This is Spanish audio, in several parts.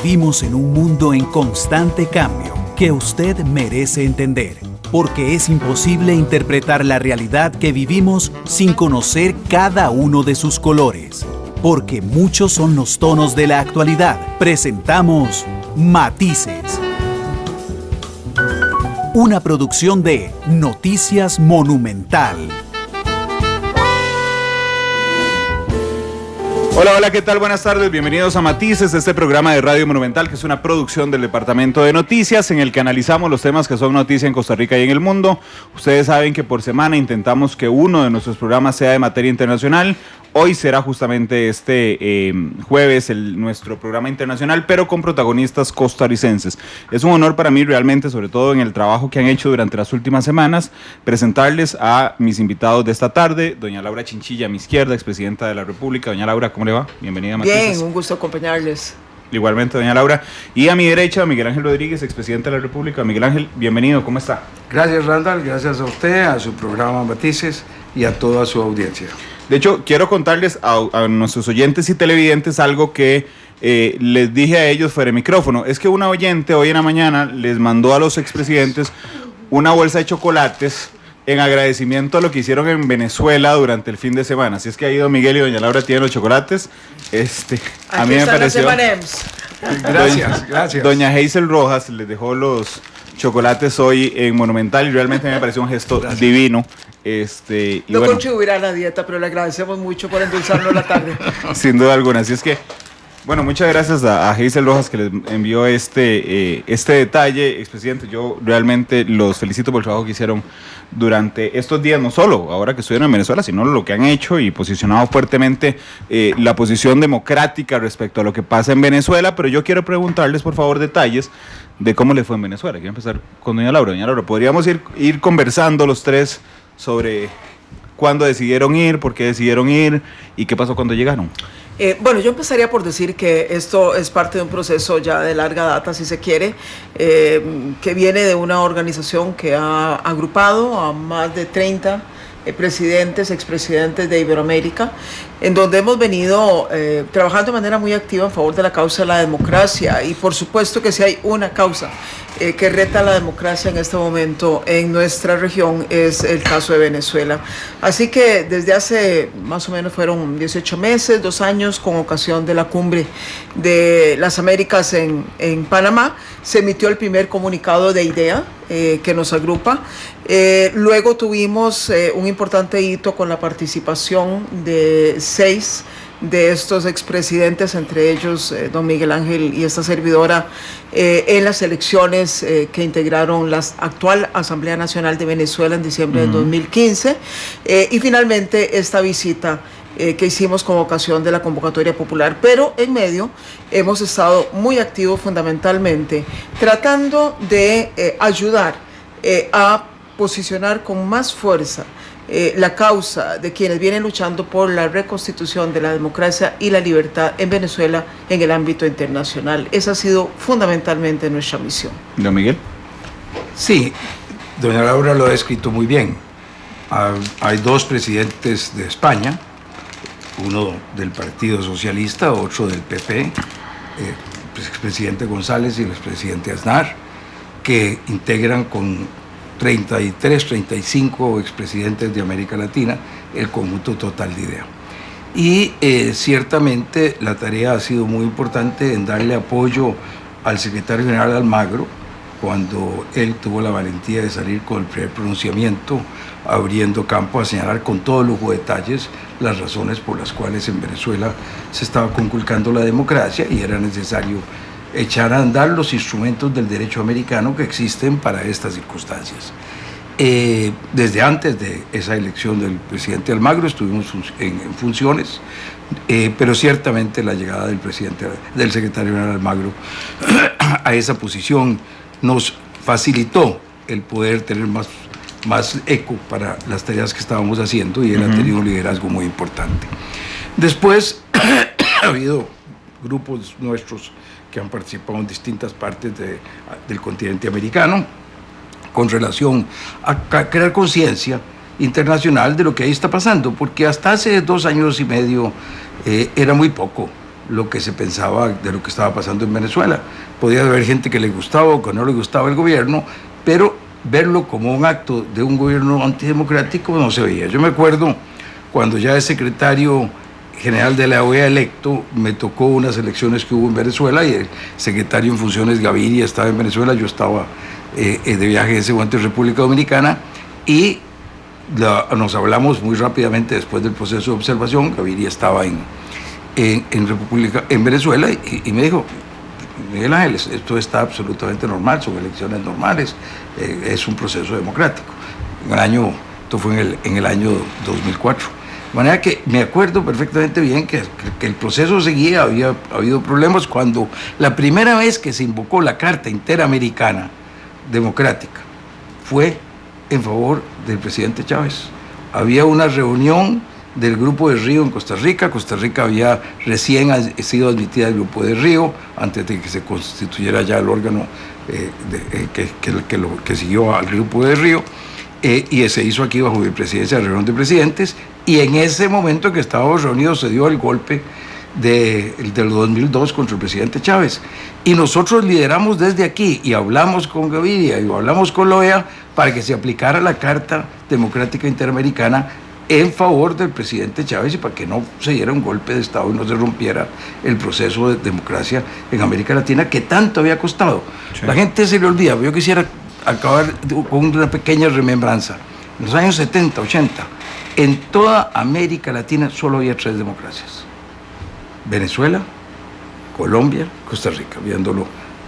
Vivimos en un mundo en constante cambio que usted merece entender, porque es imposible interpretar la realidad que vivimos sin conocer cada uno de sus colores. Porque muchos son los tonos de la actualidad. Presentamos Matices. Una producción de Noticias Monumental. Hola, ¿qué tal? Buenas tardes, bienvenidos a Matices, este programa de Radio Monumental, que es una producción del Departamento de Noticias, en el que analizamos los temas que son noticia en Costa Rica y en el mundo. Ustedes saben que por semana intentamos que uno de nuestros programas sea de materia internacional. Hoy será justamente este jueves nuestro programa internacional, pero con protagonistas costarricenses. Es un honor para mí realmente, sobre todo en el trabajo que han hecho durante las últimas semanas, presentarles a mis invitados de esta tarde. Doña Laura Chinchilla, a mi izquierda, expresidenta de la República. Doña Laura, ¿cómo le va? Bienvenida a Matices. Bien, un gusto acompañarles. Igualmente, doña Laura. Y a mi derecha, Miguel Ángel Rodríguez, expresidente de la República. Miguel Ángel, bienvenido, ¿cómo está? Gracias, Randall, gracias a usted, a su programa Matices y a toda su audiencia. De hecho, quiero contarles a nuestros oyentes y televidentes algo que les dije a ellos fuera de micrófono. Es que una oyente hoy en la mañana les mandó a los expresidentes una bolsa de chocolates en agradecimiento a lo que hicieron en Venezuela durante el fin de semana. Así es que ahí don Miguel y doña Laura tienen los chocolates. A mí me pareció... Gracias. Doña Hazel Rojas les dejó los chocolates hoy en Monumental y realmente me pareció un gesto divino. No bueno, contribuirá a la dieta, pero le agradecemos mucho por endulzarnos la tarde. Sin duda alguna. Así es que, bueno, muchas gracias a Hazel Rojas que les envió este detalle, expresidente. Yo realmente los felicito por el trabajo que hicieron durante estos días, no solo ahora que estuvieron en Venezuela, sino lo que han hecho y posicionado fuertemente la posición democrática respecto a lo que pasa en Venezuela. Pero yo quiero preguntarles, por favor, detalles de cómo le fue en Venezuela. Quiero empezar con doña Laura. Doña Laura, ¿podríamos ir conversando los tres sobre cuándo decidieron ir, por qué decidieron ir y qué pasó cuando llegaron? Bueno, yo empezaría por decir que esto es parte de un proceso ya de larga data, si se quiere, que viene de una organización que ha agrupado a más de 30 presidentes, expresidentes de Iberoamérica, en donde hemos venido trabajando de manera muy activa en favor de la causa de la democracia. Y por supuesto que si hay una causa que reta la democracia en este momento en nuestra región, es el caso de Venezuela. Así que desde hace más o menos fueron 18 meses, 2 años, con ocasión de la cumbre de las Américas en Panamá, se emitió el primer comunicado de IDEA que nos agrupa. Luego tuvimos un importante hito con la participación de 6 de estos expresidentes, entre ellos don Miguel Ángel y esta servidora, en las elecciones que integraron la actual Asamblea Nacional de Venezuela en diciembre del 2015, y finalmente esta visita que hicimos con ocasión de la convocatoria popular. Pero en medio hemos estado muy activos, fundamentalmente tratando de ayudar a posicionar con más fuerza la causa de quienes vienen luchando por la reconstitución de la democracia y la libertad en Venezuela en el ámbito internacional. Esa ha sido fundamentalmente nuestra misión. ¿Don Miguel? Sí, doña Laura lo ha escrito muy bien. Hay 2 presidentes de España, uno del Partido Socialista, otro del PP, el expresidente González y el expresidente Aznar, que integran con 33, 35 expresidentes de América Latina el conjunto total de IDEA. Y ciertamente la tarea ha sido muy importante en darle apoyo al secretario general Almagro cuando él tuvo la valentía de salir con el primer pronunciamiento, abriendo campo a señalar con todo lujo de detalles las razones por las cuales en Venezuela se estaba conculcando la democracia y era necesario echar a andar los instrumentos del derecho americano que existen para estas circunstancias. Desde antes de esa elección del presidente Almagro estuvimos en funciones, pero ciertamente la llegada del secretario general Almagro a esa posición nos facilitó el poder tener más eco para las tareas que estábamos haciendo, y él ha tenido un liderazgo muy importante. Después ha habido grupos nuestros que han participado en distintas partes del continente americano con relación a crear conciencia internacional de lo que ahí está pasando, porque hasta hace 2 años y medio era muy poco lo que se pensaba de lo que estaba pasando en Venezuela. Podía haber gente que le gustaba o que no le gustaba el gobierno, pero verlo como un acto de un gobierno antidemocrático no se veía. Yo me acuerdo cuando ya es secretario general de la OEA electo, me tocó unas elecciones que hubo en Venezuela y el secretario en funciones Gaviria estaba en Venezuela, yo estaba de viaje en ese momento en República Dominicana y nos hablamos muy rápidamente después del proceso de observación. Gaviria estaba en Venezuela y me dijo: Miguel Ángel, esto está absolutamente normal, son elecciones normales, es un proceso democrático. Esto fue en el año 2004. De manera que me acuerdo perfectamente bien que el proceso seguía, había habido problemas cuando la primera vez que se invocó la Carta Interamericana Democrática fue en favor del presidente Chávez. Había una reunión del Grupo de Río en Costa Rica. Costa Rica había recién sido admitida al Grupo de Río, antes de que se constituyera ya el órgano que siguió al Grupo de Río, y se hizo aquí bajo mi presidencia la reunión de presidentes, y en ese momento que estábamos reunidos se dio el golpe del 2002 contra el presidente Chávez. Y nosotros lideramos desde aquí y hablamos con Gaviria y hablamos con la OEA para que se aplicara la Carta Democrática Interamericana en favor del presidente Chávez y para que no se diera un golpe de Estado y no se rompiera el proceso de democracia en América Latina que tanto había costado. Sí. La gente se le olvida. Yo quisiera acabar con una pequeña remembranza. En los años 70, 80, en toda América Latina solo había 3 democracias: Venezuela, Colombia, Costa Rica, viéndolo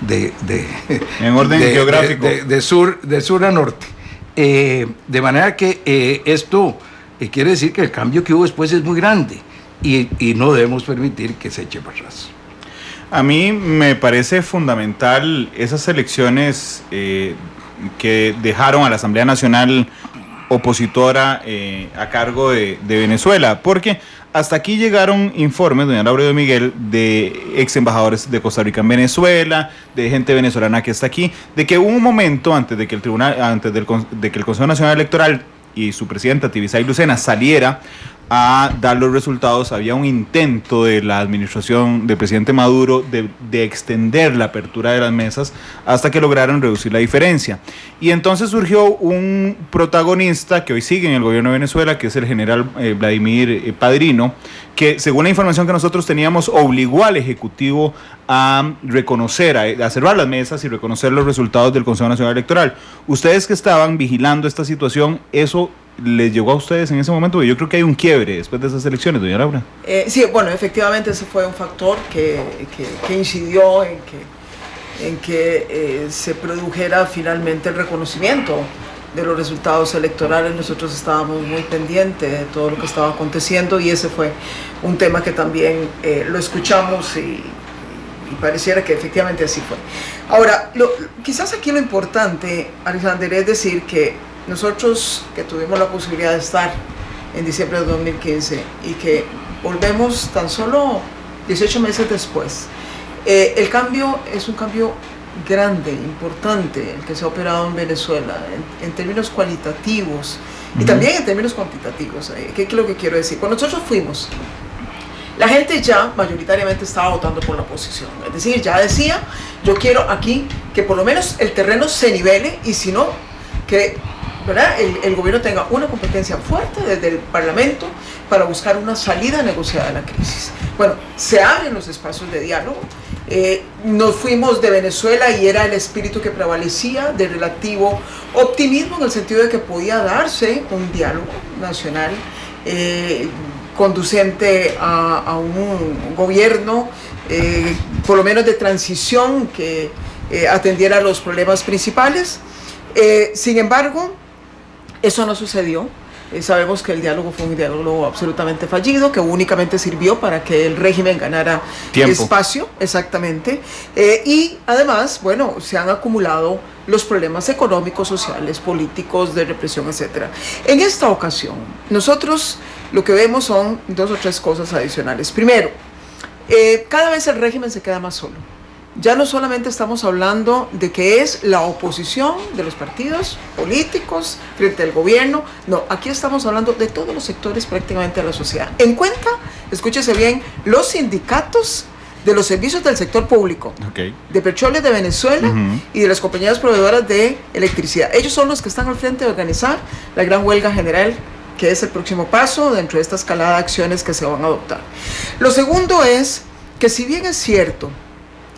en orden geográfico, de sur a norte. De manera que esto quiere decir que el cambio que hubo después es muy grande y no debemos permitir que se eche para atrás. A mí me parece fundamental esas elecciones que dejaron a la Asamblea Nacional opositora a cargo de Venezuela, porque hasta aquí llegaron informes, doña Laura de Miguel, de ex embajadores de Costa Rica en Venezuela, de gente venezolana que está aquí, de que hubo un momento antes de que de que el Consejo Nacional Electoral y su presidenta Tibisay Lucena saliera a dar los resultados, había un intento de la administración del presidente Maduro de extender la apertura de las mesas hasta que lograron reducir la diferencia. Y entonces surgió un protagonista que hoy sigue en el gobierno de Venezuela, que es el general Vladimir Padrino, que según la información que nosotros teníamos obligó al Ejecutivo a reconocer, a cerrar las mesas y reconocer los resultados del Consejo Nacional Electoral. Ustedes que estaban vigilando esta situación, ¿eso les llegó a ustedes en ese momento? Porque yo creo que hay un quiebre después de esas elecciones, doña Laura. Sí, bueno, efectivamente ese fue un factor que incidió en que se produjera finalmente el reconocimiento de los resultados electorales. Nosotros estábamos muy pendientes de todo lo que estaba aconteciendo y ese fue un tema que también lo escuchamos y pareciera que efectivamente así fue. Ahora, quizás aquí lo importante, Alexander, es decir que nosotros que tuvimos la posibilidad de estar en diciembre de 2015 y que volvemos tan solo 18 meses después, el cambio es un cambio grande, importante, el que se ha operado en Venezuela en términos cualitativos y también en términos cuantitativos. ¿Qué es lo que quiero decir? Cuando nosotros fuimos, la gente ya mayoritariamente estaba votando por la oposición, es decir, ya decía: yo quiero aquí que por lo menos el terreno se nivele y si no, que el gobierno tenga una competencia fuerte desde el Parlamento para buscar una salida negociada de la crisis. Bueno, se abren los espacios de diálogo. Nos fuimos de Venezuela y era el espíritu que prevalecía de relativo optimismo en el sentido de que podía darse un diálogo nacional conducente a un gobierno por lo menos de transición que atendiera los problemas principales. Sin embargo, eso no sucedió. Sabemos que el diálogo fue un diálogo absolutamente fallido, que únicamente sirvió para que el régimen ganara espacio, exactamente. Y además, bueno, se han acumulado los problemas económicos, sociales, políticos, de represión, etc. En esta ocasión, nosotros lo que vemos son 2 o 3 cosas adicionales. Primero, cada vez el régimen se queda más solo. ya no solamente estamos hablando de que es la oposición de los partidos políticos frente al gobierno, no, aquí estamos hablando de todos los sectores prácticamente de la sociedad. En cuenta, escúchese bien, los sindicatos de los servicios del sector público, de Petróleos de Venezuela y de las compañías proveedoras de electricidad. Ellos son los que están al frente de organizar la gran huelga general, que es el próximo paso dentro de esta escalada de acciones que se van a adoptar. Lo segundo es que, si bien es cierto,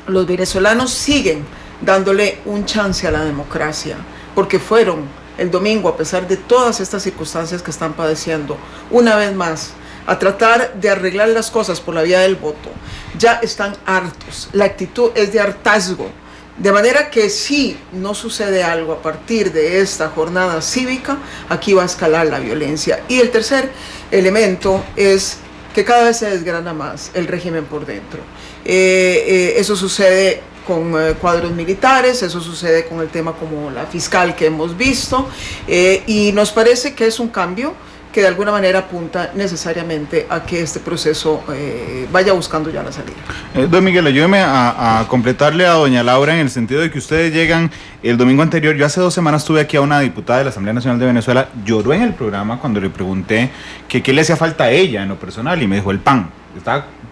los venezolanos siguen dándole un chance a la democracia, porque fueron el domingo, a pesar de todas estas circunstancias que están padeciendo, una vez más, a tratar de arreglar las cosas por la vía del voto. Ya están hartos, la actitud es de hartazgo, de manera que si no sucede algo a partir de esta jornada cívica, aquí va a escalar la violencia. Y el tercer elemento es que cada vez se desgrana más el régimen por dentro. Eso sucede con cuadros militares, eso sucede con el tema como la fiscal que hemos visto, y nos parece que es un cambio que de alguna manera apunta necesariamente a que este proceso vaya buscando ya la salida. Don Miguel, ayúdeme a completarle a doña Laura en el sentido de que ustedes llegan el domingo anterior. Yo hace 2 semanas tuve aquí a una diputada de la Asamblea Nacional de Venezuela, lloró en el programa cuando le pregunté que qué le hacía falta a ella en lo personal, y me dijo el pan.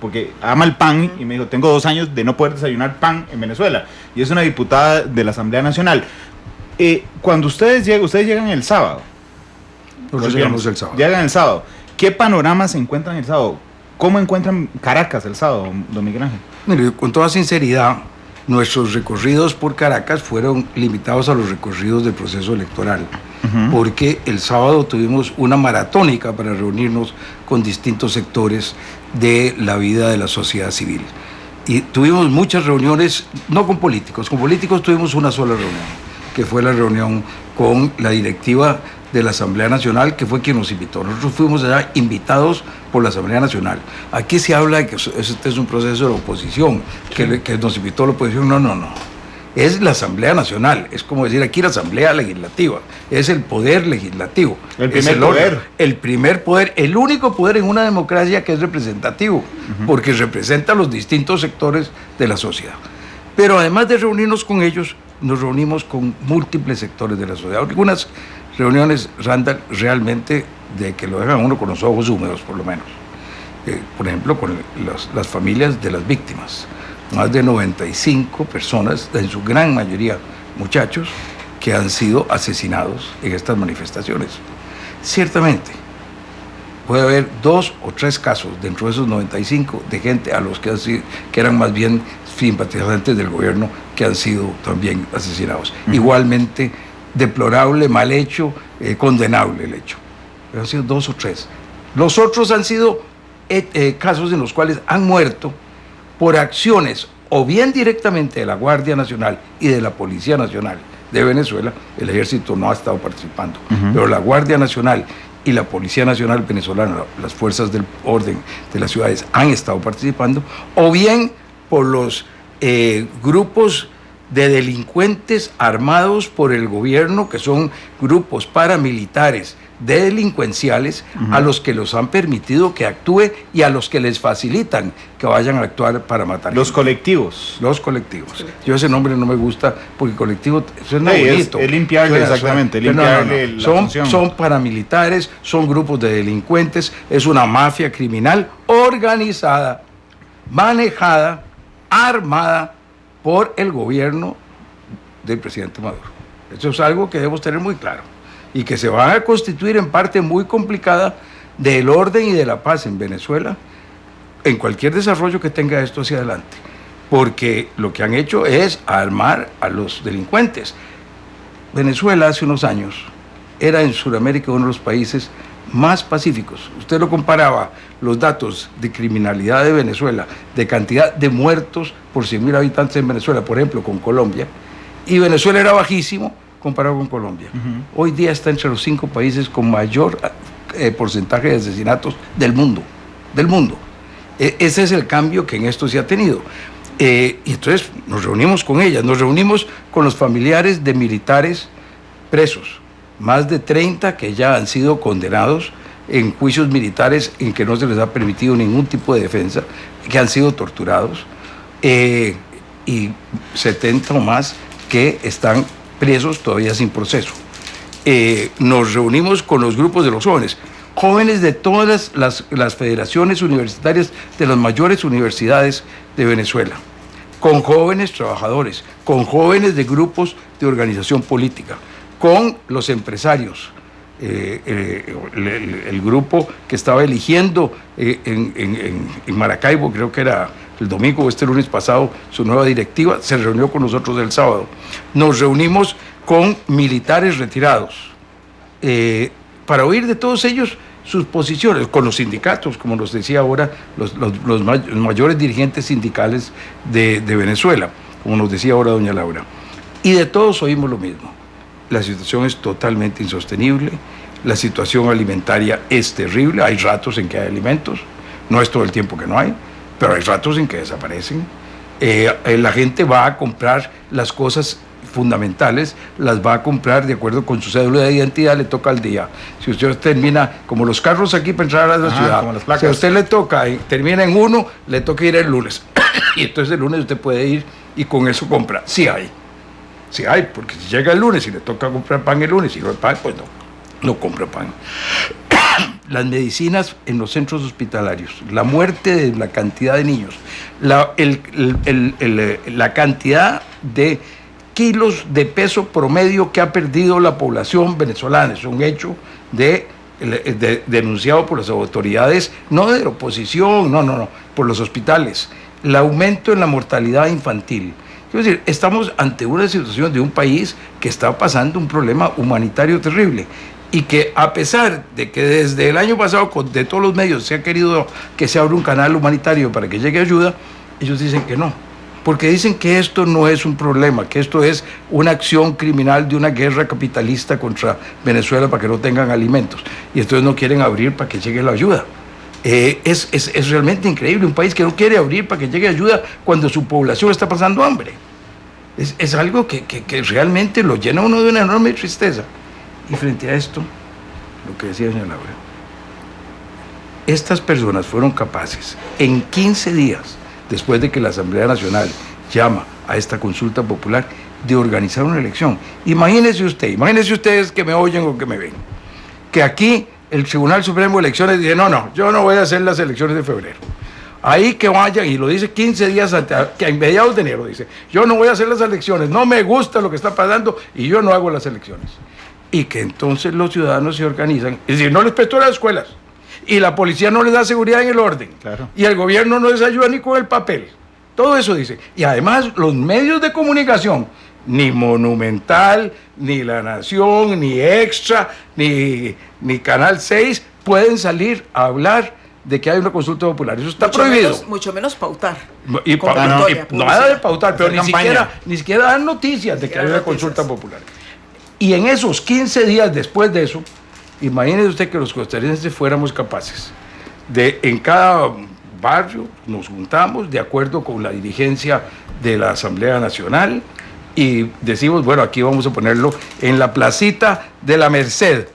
Porque ama el pan, y me dijo, tengo 2 años de no poder desayunar pan en Venezuela, y es una diputada de la Asamblea Nacional. Cuando ustedes llegan el sábado, llegamos el sábado. Llegan el sábado. ¿Qué panorama se encuentran el sábado? ¿Cómo encuentran Caracas el sábado, don Miguel Ángel? Mire, con toda sinceridad, nuestros recorridos por Caracas fueron limitados a los recorridos del proceso electoral, porque el sábado tuvimos una maratónica para reunirnos con distintos sectores de la vida de la sociedad civil. Y tuvimos muchas reuniones, no con políticos tuvimos una sola reunión, que fue la reunión con la directiva de la Asamblea Nacional, que fue quien nos invitó. Nosotros fuimos allá invitados por la Asamblea Nacional. Aquí se habla de que este es un proceso de la oposición, que nos invitó la oposición. No. Es la Asamblea Nacional, es como decir aquí la Asamblea Legislativa, es el poder legislativo. El primer poder. El primer poder, el único poder en una democracia que es representativo, porque representa a los distintos sectores de la sociedad. Pero además de reunirnos con ellos, nos reunimos con múltiples sectores de la sociedad. Algunas reuniones, Randall, realmente de que lo dejan uno con los ojos húmedos, por lo menos. Por ejemplo, con las familias de las víctimas. Más de 95 personas, en su gran mayoría muchachos, que han sido asesinados en estas manifestaciones. Ciertamente, puede haber 2 o 3 casos dentro de esos 95 de gente a los que eran más bien simpatizantes del gobierno, que han sido también asesinados. Igualmente deplorable, mal hecho, condenable el hecho. Pero han sido 2 o 3. Los otros han sido casos en los cuales han muerto por acciones o bien directamente de la Guardia Nacional y de la Policía Nacional de Venezuela. El ejército no ha estado participando, pero la Guardia Nacional y la Policía Nacional venezolana, las fuerzas del orden de las ciudades, han estado participando, o bien por los grupos de delincuentes armados por el gobierno, que son grupos paramilitares delincuenciales, a los que los han permitido que actúe y a los que les facilitan que vayan a actuar para matar. Los colectivos. Los colectivos. Yo ese nombre no me gusta, porque colectivo suena bonito. Es limpiarle, exactamente, limpiarle la función. Son paramilitares, son grupos de delincuentes, es una mafia criminal organizada, manejada, armada por el gobierno del presidente Maduro. Eso es algo que debemos tener muy claro, y que se van a constituir en parte muy complicada del orden y de la paz en Venezuela, en cualquier desarrollo que tenga esto hacia adelante, porque lo que han hecho es armar a los delincuentes. Venezuela hace unos años era en Sudamérica uno de los países más pacíficos. Usted lo comparaba, los datos de criminalidad de Venezuela, de cantidad de muertos por 100.000 habitantes en Venezuela, por ejemplo, con Colombia, y Venezuela era bajísimo comparado con Colombia. Hoy día está entre los 5 países con mayor porcentaje de asesinatos del mundo. Ese es el cambio que en esto se ha tenido. Y entonces nos reunimos con ellas, nos reunimos con los familiares de militares presos, más de 30 que ya han sido condenados en juicios militares en que no se les ha permitido ningún tipo de defensa, que han sido torturados. y 70 o más que están presos todavía sin proceso. Nos reunimos con los grupos de los jóvenes de todas las federaciones universitarias de las mayores universidades de Venezuela, con jóvenes trabajadores, con jóvenes de grupos de organización política, con los empresarios, el grupo que estaba eligiendo en Maracaibo, creo que era el domingo o este lunes pasado, su nueva directiva, se reunió con nosotros el sábado. Nos reunimos con militares retirados para oír de todos ellos sus posiciones, con los sindicatos, como nos decía ahora, los mayores dirigentes sindicales de Venezuela, como nos decía ahora doña Laura. Y de todos oímos lo mismo. La situación es totalmente insostenible, la situación alimentaria es terrible, hay ratos en que hay alimentos, no es todo el tiempo que no hay, pero hay ratos en que desaparecen. La gente va a comprar las cosas fundamentales, las va a comprar de acuerdo con su cédula de identidad, le toca al día. Si usted termina, como los carros aquí para entrar a la ciudad, como las placas. si a usted le toca y termina en 1, le toca ir el lunes. Y entonces el lunes usted puede ir y con eso compra. Sí hay, porque si llega el lunes y le toca comprar pan el lunes y no hay pan, pues no compra pan. Las medicinas en los centros hospitalarios, la muerte de la cantidad de niños, la cantidad de kilos de peso promedio que ha perdido la población venezolana, es un hecho denunciado por las autoridades, no de la oposición, no, por los hospitales. El aumento en la mortalidad infantil. Es decir, estamos ante una situación de un país que está pasando un problema humanitario terrible y que a pesar de que desde el año pasado de todos los medios se ha querido que se abra un canal humanitario para que llegue ayuda, ellos dicen que no, porque dicen que esto no es un problema, que esto es una acción criminal de una guerra capitalista contra Venezuela para que no tengan alimentos y entonces no quieren abrir para que llegue la ayuda. Es realmente increíble, un país que no quiere abrir para que llegue ayuda cuando su población está pasando hambre. Es algo que realmente lo llena a uno de una enorme tristeza. Y frente a esto, lo que decía doña Laura, estas personas fueron capaces, en 15 días, después de que la Asamblea Nacional llama a esta consulta popular, de organizar una elección. Imagínense ustedes que me oyen o que me ven, que aquí el Tribunal Supremo de Elecciones dice, no, yo no voy a hacer las elecciones de febrero. Ahí que vayan, y lo dice 15 días antes, que a mediados de enero dice, yo no voy a hacer las elecciones, no me gusta lo que está pasando y yo no hago las elecciones. Y que entonces los ciudadanos se organizan, es decir, no les prestó las escuelas, y la policía no les da seguridad en el orden, claro. Y el gobierno no les ayuda ni con el papel. Todo eso dice. Y además los medios de comunicación, ni Monumental, ni La Nación, ni Extra, ni Canal 6, pueden salir a hablar de que hay una consulta popular. Eso está prohibido. Mucho menos pautar. Nada de pautar, pero ni siquiera dan noticias de que hay una noticias. Consulta popular. Y en esos 15 días después de eso, imagínese usted que los costarricenses fuéramos capaces de, en cada barrio, nos juntamos de acuerdo con la dirigencia de la Asamblea Nacional y decimos, bueno, aquí vamos a ponerlo en la placita de la Merced,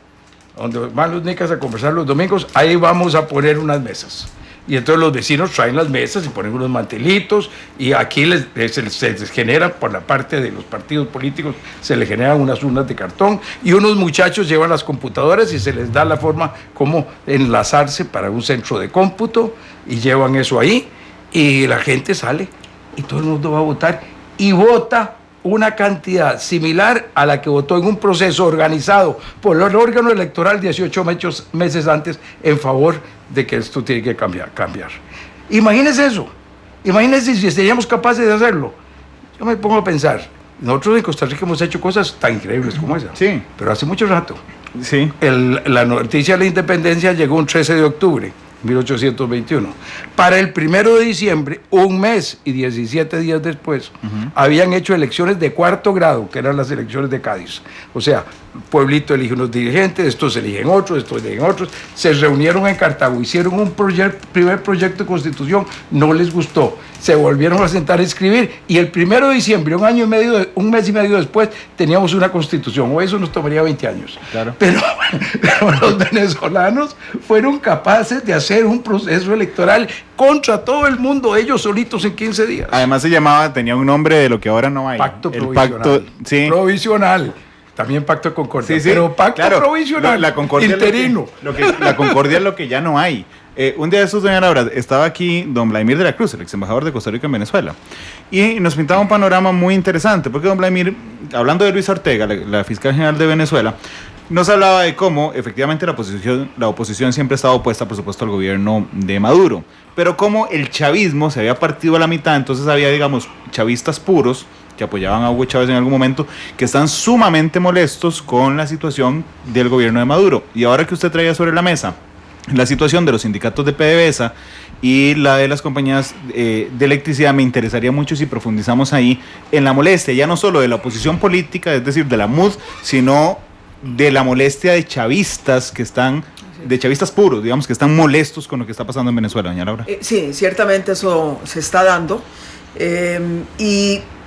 donde van los nicas a conversar los domingos, ahí vamos a poner unas mesas. Y entonces los vecinos traen las mesas y ponen unos mantelitos y aquí se les genera, por la parte de los partidos políticos, se les generan unas urnas de cartón y unos muchachos llevan las computadoras y se les da la forma como enlazarse para un centro de cómputo y llevan eso ahí y la gente sale y todo el mundo va a votar y vota una cantidad similar a la que votó en un proceso organizado por el órgano electoral 18 meses antes en favor de que esto tiene que cambiar. Imagínense eso. Imagínense si seríamos capaces de hacerlo. Yo me pongo a pensar, nosotros en Costa Rica hemos hecho cosas tan increíbles como esa. Sí. Pero hace mucho rato. Sí. La noticia de la independencia llegó un 13 de octubre. 1821. Para el 1 de diciembre, un mes y 17 días después, habían hecho elecciones de 4º grado, que eran las elecciones de Cádiz. O sea, pueblito elige unos dirigentes, estos eligen otros, se reunieron en Cartago, hicieron un primer proyecto de constitución, no les gustó, se volvieron a sentar a escribir y el 1 de diciembre, un mes y medio después, teníamos una constitución. O eso nos tomaría 20 años. Claro. Pero los venezolanos fueron capaces de hacer un proceso electoral contra todo el mundo, ellos solitos en 15 días. Además tenía un nombre de lo que ahora no hay. Pacto provisional. Sí. Provisional. También pacto de concordia, sí, pero pacto provisional, la concordia interino. La concordia es lo que ya no hay. Un día de estos, doña Laura, estaba aquí don Vladimir de la Cruz, el ex embajador de Costa Rica en Venezuela, y nos pintaba un panorama muy interesante, porque don Vladimir, hablando de Luisa Ortega, la fiscal general de Venezuela, nos hablaba de cómo efectivamente la oposición siempre estaba opuesta, por supuesto, al gobierno de Maduro, pero cómo el chavismo se había partido a la mitad, entonces había, digamos, chavistas puros, que apoyaban a Hugo Chávez en algún momento, que están sumamente molestos con la situación del gobierno de Maduro. Y ahora que usted traía sobre la mesa la situación de los sindicatos de PDVSA y la de las compañías de electricidad, me interesaría mucho si profundizamos ahí en la molestia, ya no solo de la oposición política, es decir, de la MUD, sino de la molestia de chavistas de chavistas puros, digamos, que están molestos con lo que está pasando en Venezuela, doña Laura. Sí, ciertamente eso se está dando.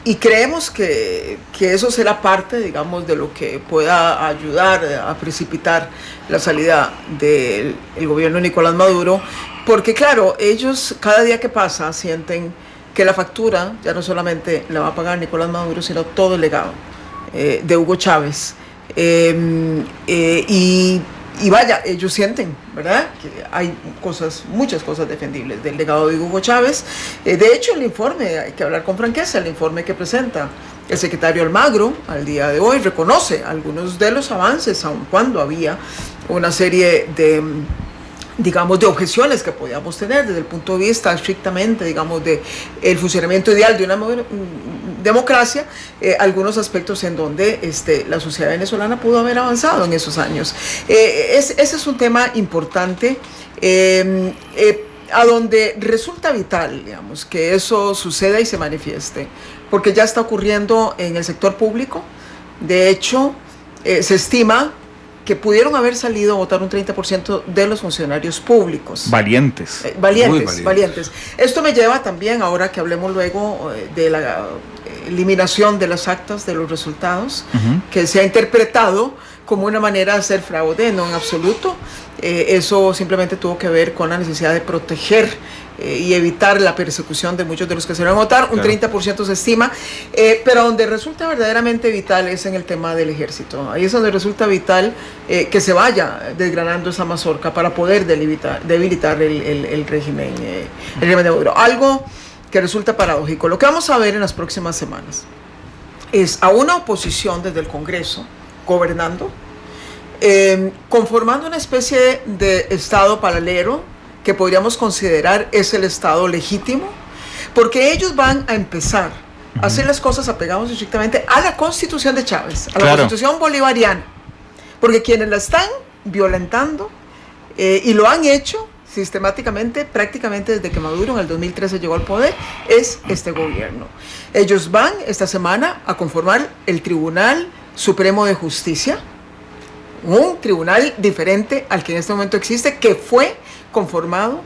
Y creemos que eso será parte, digamos, de lo que pueda ayudar a precipitar la salida del gobierno de Nicolás Maduro, porque claro, ellos cada día que pasa sienten que la factura ya no solamente la va a pagar Nicolás Maduro, sino todo el legado de Hugo Chávez. Y vaya, ellos sienten, ¿verdad?, que hay muchas cosas defendibles del legado de Hugo Chávez. De hecho, el informe, hay que hablar con franqueza, el informe que presenta el secretario Almagro al día de hoy reconoce algunos de los avances, aun cuando había una serie de, digamos, de objeciones que podíamos tener desde el punto de vista estrictamente, digamos, de el funcionamiento ideal de una democracia, algunos aspectos en donde la sociedad venezolana pudo haber avanzado en esos años. Ese es un tema importante, a donde resulta vital, digamos, que eso suceda y se manifieste, porque ya está ocurriendo en el sector público. De hecho, se estima que pudieron haber salido a votar un 30% de los funcionarios públicos. Valientes. Valientes. Esto me lleva también, ahora que hablemos luego de la eliminación de las actas de los resultados, que se ha interpretado como una manera de hacer fraude, no en absoluto. Eso simplemente tuvo que ver con la necesidad de proteger y evitar la persecución de muchos de los que se van a votar. Un 30% se estima, pero donde resulta verdaderamente vital es en el tema del ejército. Ahí es donde resulta vital que se vaya desgranando esa mazorca para poder debilitar el régimen de Maduro. Algo que resulta paradójico. Lo que vamos a ver en las próximas semanas es a una oposición desde el Congreso gobernando, conformando una especie de Estado paralelo que podríamos considerar es el Estado legítimo, porque ellos van a empezar a hacer las cosas apegados estrictamente a la Constitución de Chávez, a la Constitución bolivariana, porque quienes la están violentando y lo han hecho sistemáticamente, prácticamente desde que Maduro en el 2013 llegó al poder, es este gobierno. Ellos van esta semana a conformar el Tribunal Supremo de Justicia, un tribunal diferente al que en este momento existe, que fue conformado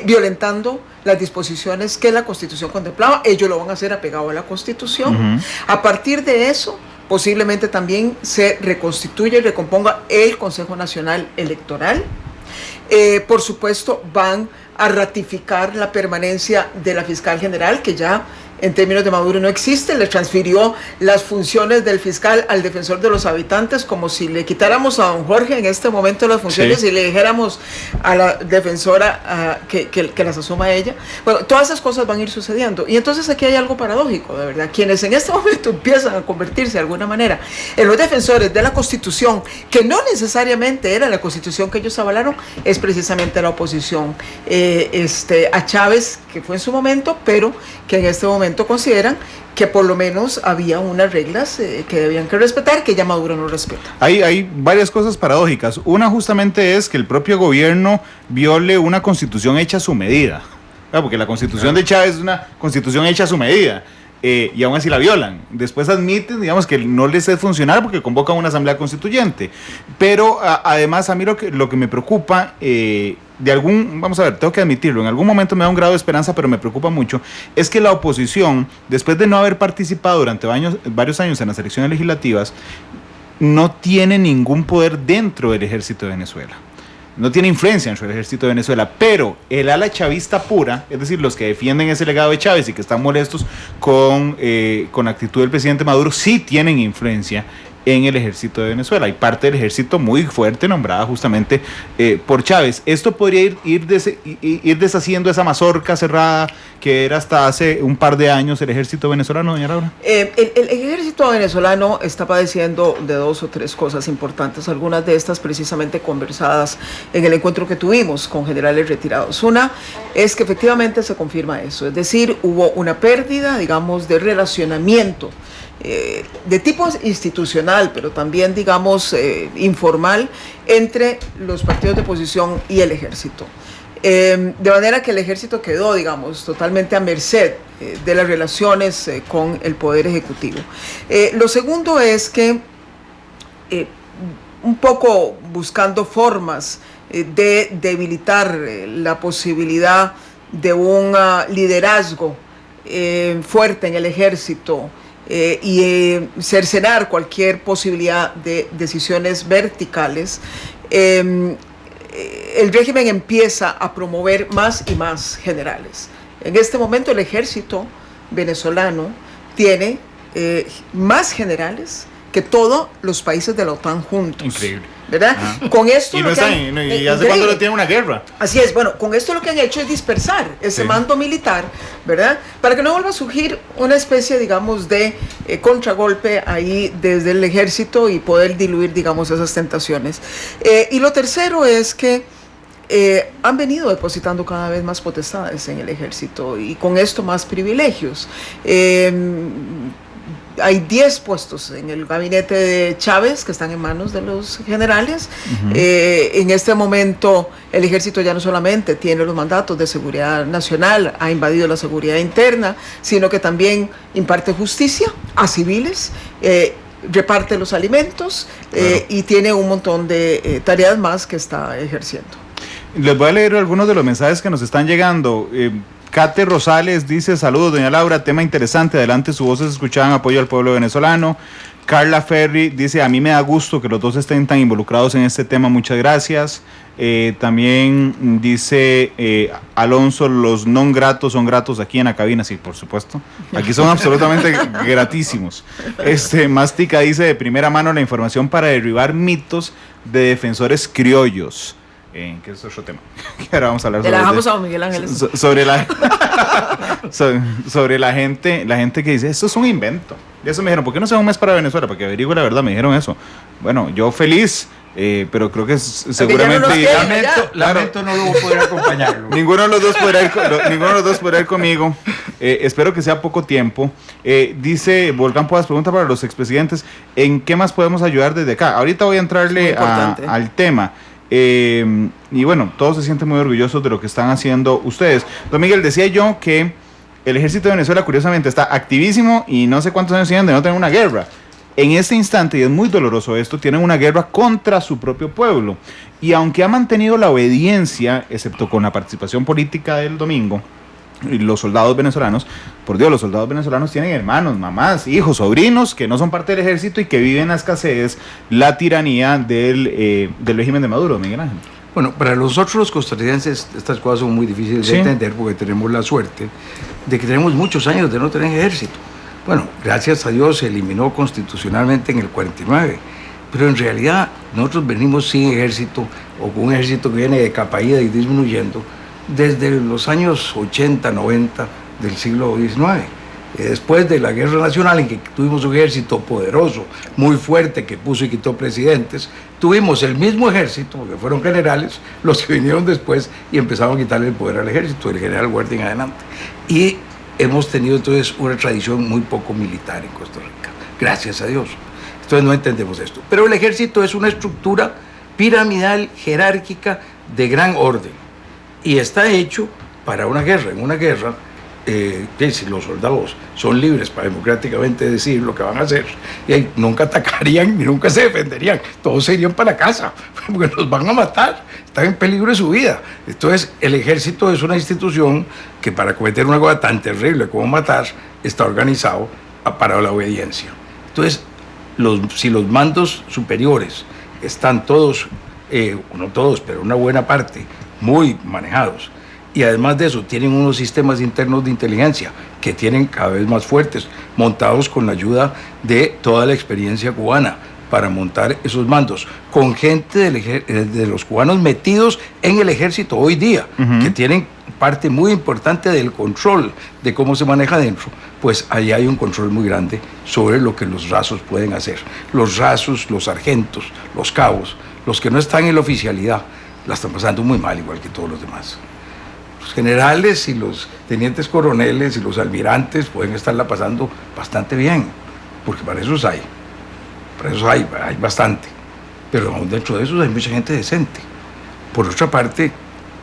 violentando las disposiciones que la Constitución contemplaba. Ellos lo van a hacer apegado a la Constitución. A partir de eso, posiblemente también se reconstituya y recomponga el Consejo Nacional Electoral. Por supuesto, van a ratificar la permanencia de la fiscal general, que ya en términos de Maduro no existe. Le transfirió las funciones del fiscal al defensor de los habitantes, como si le quitáramos a don Jorge en este momento las funciones y le dijéramos a la defensora que las asuma ella. Bueno, todas esas cosas van a ir sucediendo. Y entonces aquí hay algo paradójico, de verdad. Quienes en este momento empiezan a convertirse de alguna manera en los defensores de la Constitución, que no necesariamente era la Constitución que ellos avalaron, es precisamente la oposición a Chávez, que fue en su momento, pero que en este momento consideran que por lo menos había unas reglas que debían que respetar, que ya Maduro no respeta. Hay varias cosas paradójicas. Una justamente es que el propio gobierno viole una constitución hecha a su medida, porque la constitución de Chávez es una constitución hecha a su medida. y aún así la violan. Después admiten, digamos, que no les es funcionar porque convocan una asamblea constituyente. Pero además a mí lo que me preocupa, vamos a ver, tengo que admitirlo, en algún momento me da un grado de esperanza, pero me preocupa mucho, es que la oposición, después de no haber participado durante varios años en las elecciones legislativas, no tiene ningún poder dentro del ejército de Venezuela. No tiene influencia en el ejército de Venezuela, pero el ala chavista pura, es decir, los que defienden ese legado de Chávez y que están molestos con la actitud del presidente Maduro, sí tienen influencia en el ejército de Venezuela. Hay parte del ejército muy fuerte nombrada justamente por Chávez. Esto podría ir deshaciendo esa mazorca cerrada que era hasta hace un par de años el ejército venezolano, doña Laura. El ejército venezolano está padeciendo de 2 o 3 cosas importantes, algunas de estas precisamente conversadas en el encuentro que tuvimos con generales retirados. Una es que efectivamente se confirma eso, es decir, hubo una pérdida, digamos, de relacionamiento de tipo institucional, pero también, digamos, informal, entre los partidos de oposición y el ejército. De manera que el ejército quedó, digamos, totalmente a merced de las relaciones con el Poder Ejecutivo. Lo segundo es que, un poco buscando formas de debilitar la posibilidad de un liderazgo fuerte en el ejército, y cercenar cualquier posibilidad de decisiones verticales, el régimen empieza a promover más y más generales. En este momento el ejército venezolano tiene más generales que todos los países de la OTAN juntos. Increíble. ¿Verdad? Con esto y hace cuando no tiene una guerra. Así es, bueno, con esto lo que han hecho es dispersar ese mando militar, ¿verdad? Para que no vuelva a surgir una especie, digamos, de contragolpe ahí desde el ejército y poder diluir, digamos, esas tentaciones. Y lo tercero es que han venido depositando cada vez más potestades en el ejército y con esto más privilegios. Hay 10 puestos en el gabinete de Chávez que están en manos de los generales. En este momento el ejército ya no solamente tiene los mandatos de seguridad nacional, ha invadido la seguridad interna, sino que también imparte justicia a civiles, reparte los alimentos, y tiene un montón de tareas más que está ejerciendo. Les voy a leer algunos de los mensajes que nos están llegando. Kate Rosales dice: saludos, doña Laura, tema interesante, adelante, su voz se escuchaba en apoyo al pueblo venezolano. Carla Ferri dice: a mí me da gusto que los dos estén tan involucrados en este tema, muchas gracias. También dice Alonso: los non gratos son gratos aquí en la cabina. Sí, por supuesto, aquí son absolutamente gratísimos. Mastica dice: de primera mano la información para derribar mitos de defensores criollos. Que es otro tema que ahora vamos a hablar sobre Miguel Ángel. sobre la gente que dice esto es un invento. Y eso me dijeron, ¿por qué no se da un mes para Venezuela? Para que averigüe la verdad, me dijeron eso. Bueno, yo feliz, pero creo que seguramente lamento no lo poder acompañarlo. Ninguno de los dos podrá ir conmigo. Espero que sea poco tiempo. Dice Volcán Podas, pregunta para los expresidentes: ¿en qué más podemos ayudar desde acá? Ahorita voy a entrarle al tema. Y bueno, todos se sienten muy orgullosos de lo que están haciendo ustedes. Don Miguel, decía yo que el ejército de Venezuela curiosamente está activísimo y no sé cuántos años tienen de no tener una guerra. En este instante, y es muy doloroso esto, tienen una guerra contra su propio pueblo. Y aunque ha mantenido la obediencia, excepto con la participación política del domingo, los soldados venezolanos, por Dios, los soldados venezolanos tienen hermanos, mamás, hijos, sobrinos que no son parte del ejército y que viven a escasez la tiranía del régimen de Maduro, Miguel Ángel. Bueno, para nosotros los costarricenses estas cosas son muy difíciles de entender porque tenemos la suerte de que tenemos muchos años de no tener ejército. Bueno, gracias a Dios se eliminó constitucionalmente en el 49, pero en realidad nosotros venimos sin ejército o con un ejército que viene de capa ida y disminuyendo desde los años 80, 90 del siglo XIX. Después de la Guerra Nacional, en que tuvimos un ejército poderoso, muy fuerte, que puso y quitó presidentes, tuvimos el mismo ejército, porque fueron generales los que vinieron después y empezaron a quitarle el poder al ejército, el general Huerta en adelante. Y hemos tenido entonces una tradición muy poco militar en Costa Rica, gracias a Dios. Entonces no entendemos esto. Pero el ejército es una estructura piramidal, jerárquica, de gran orden. Y está hecho para una guerra. En una guerra, si los soldados son libres para democráticamente decir lo que van a hacer, y nunca atacarían ni nunca se defenderían, todos se irían para la casa, porque los van a matar, están en peligro de su vida. Entonces el ejército es una institución que para cometer una cosa tan terrible como matar, está organizado para la obediencia. Entonces, si los mandos superiores están todos, no todos, pero una buena parte, muy manejados, y además de eso tienen unos sistemas internos de inteligencia que tienen cada vez más fuertes, montados con la ayuda de toda la experiencia cubana para montar esos mandos, con gente de los cubanos metidos en el ejército hoy día, que tienen parte muy importante del control de cómo se maneja adentro, pues ahí hay un control muy grande sobre lo que los rasos pueden hacer. Los rasos, los sargentos, los cabos, los que no están en la oficialidad, la están pasando muy mal, igual que todos los demás. Los generales y los tenientes coroneles y los almirantes pueden estarla pasando bastante bien, porque para eso hay bastante, pero dentro de eso hay mucha gente decente. Por otra parte,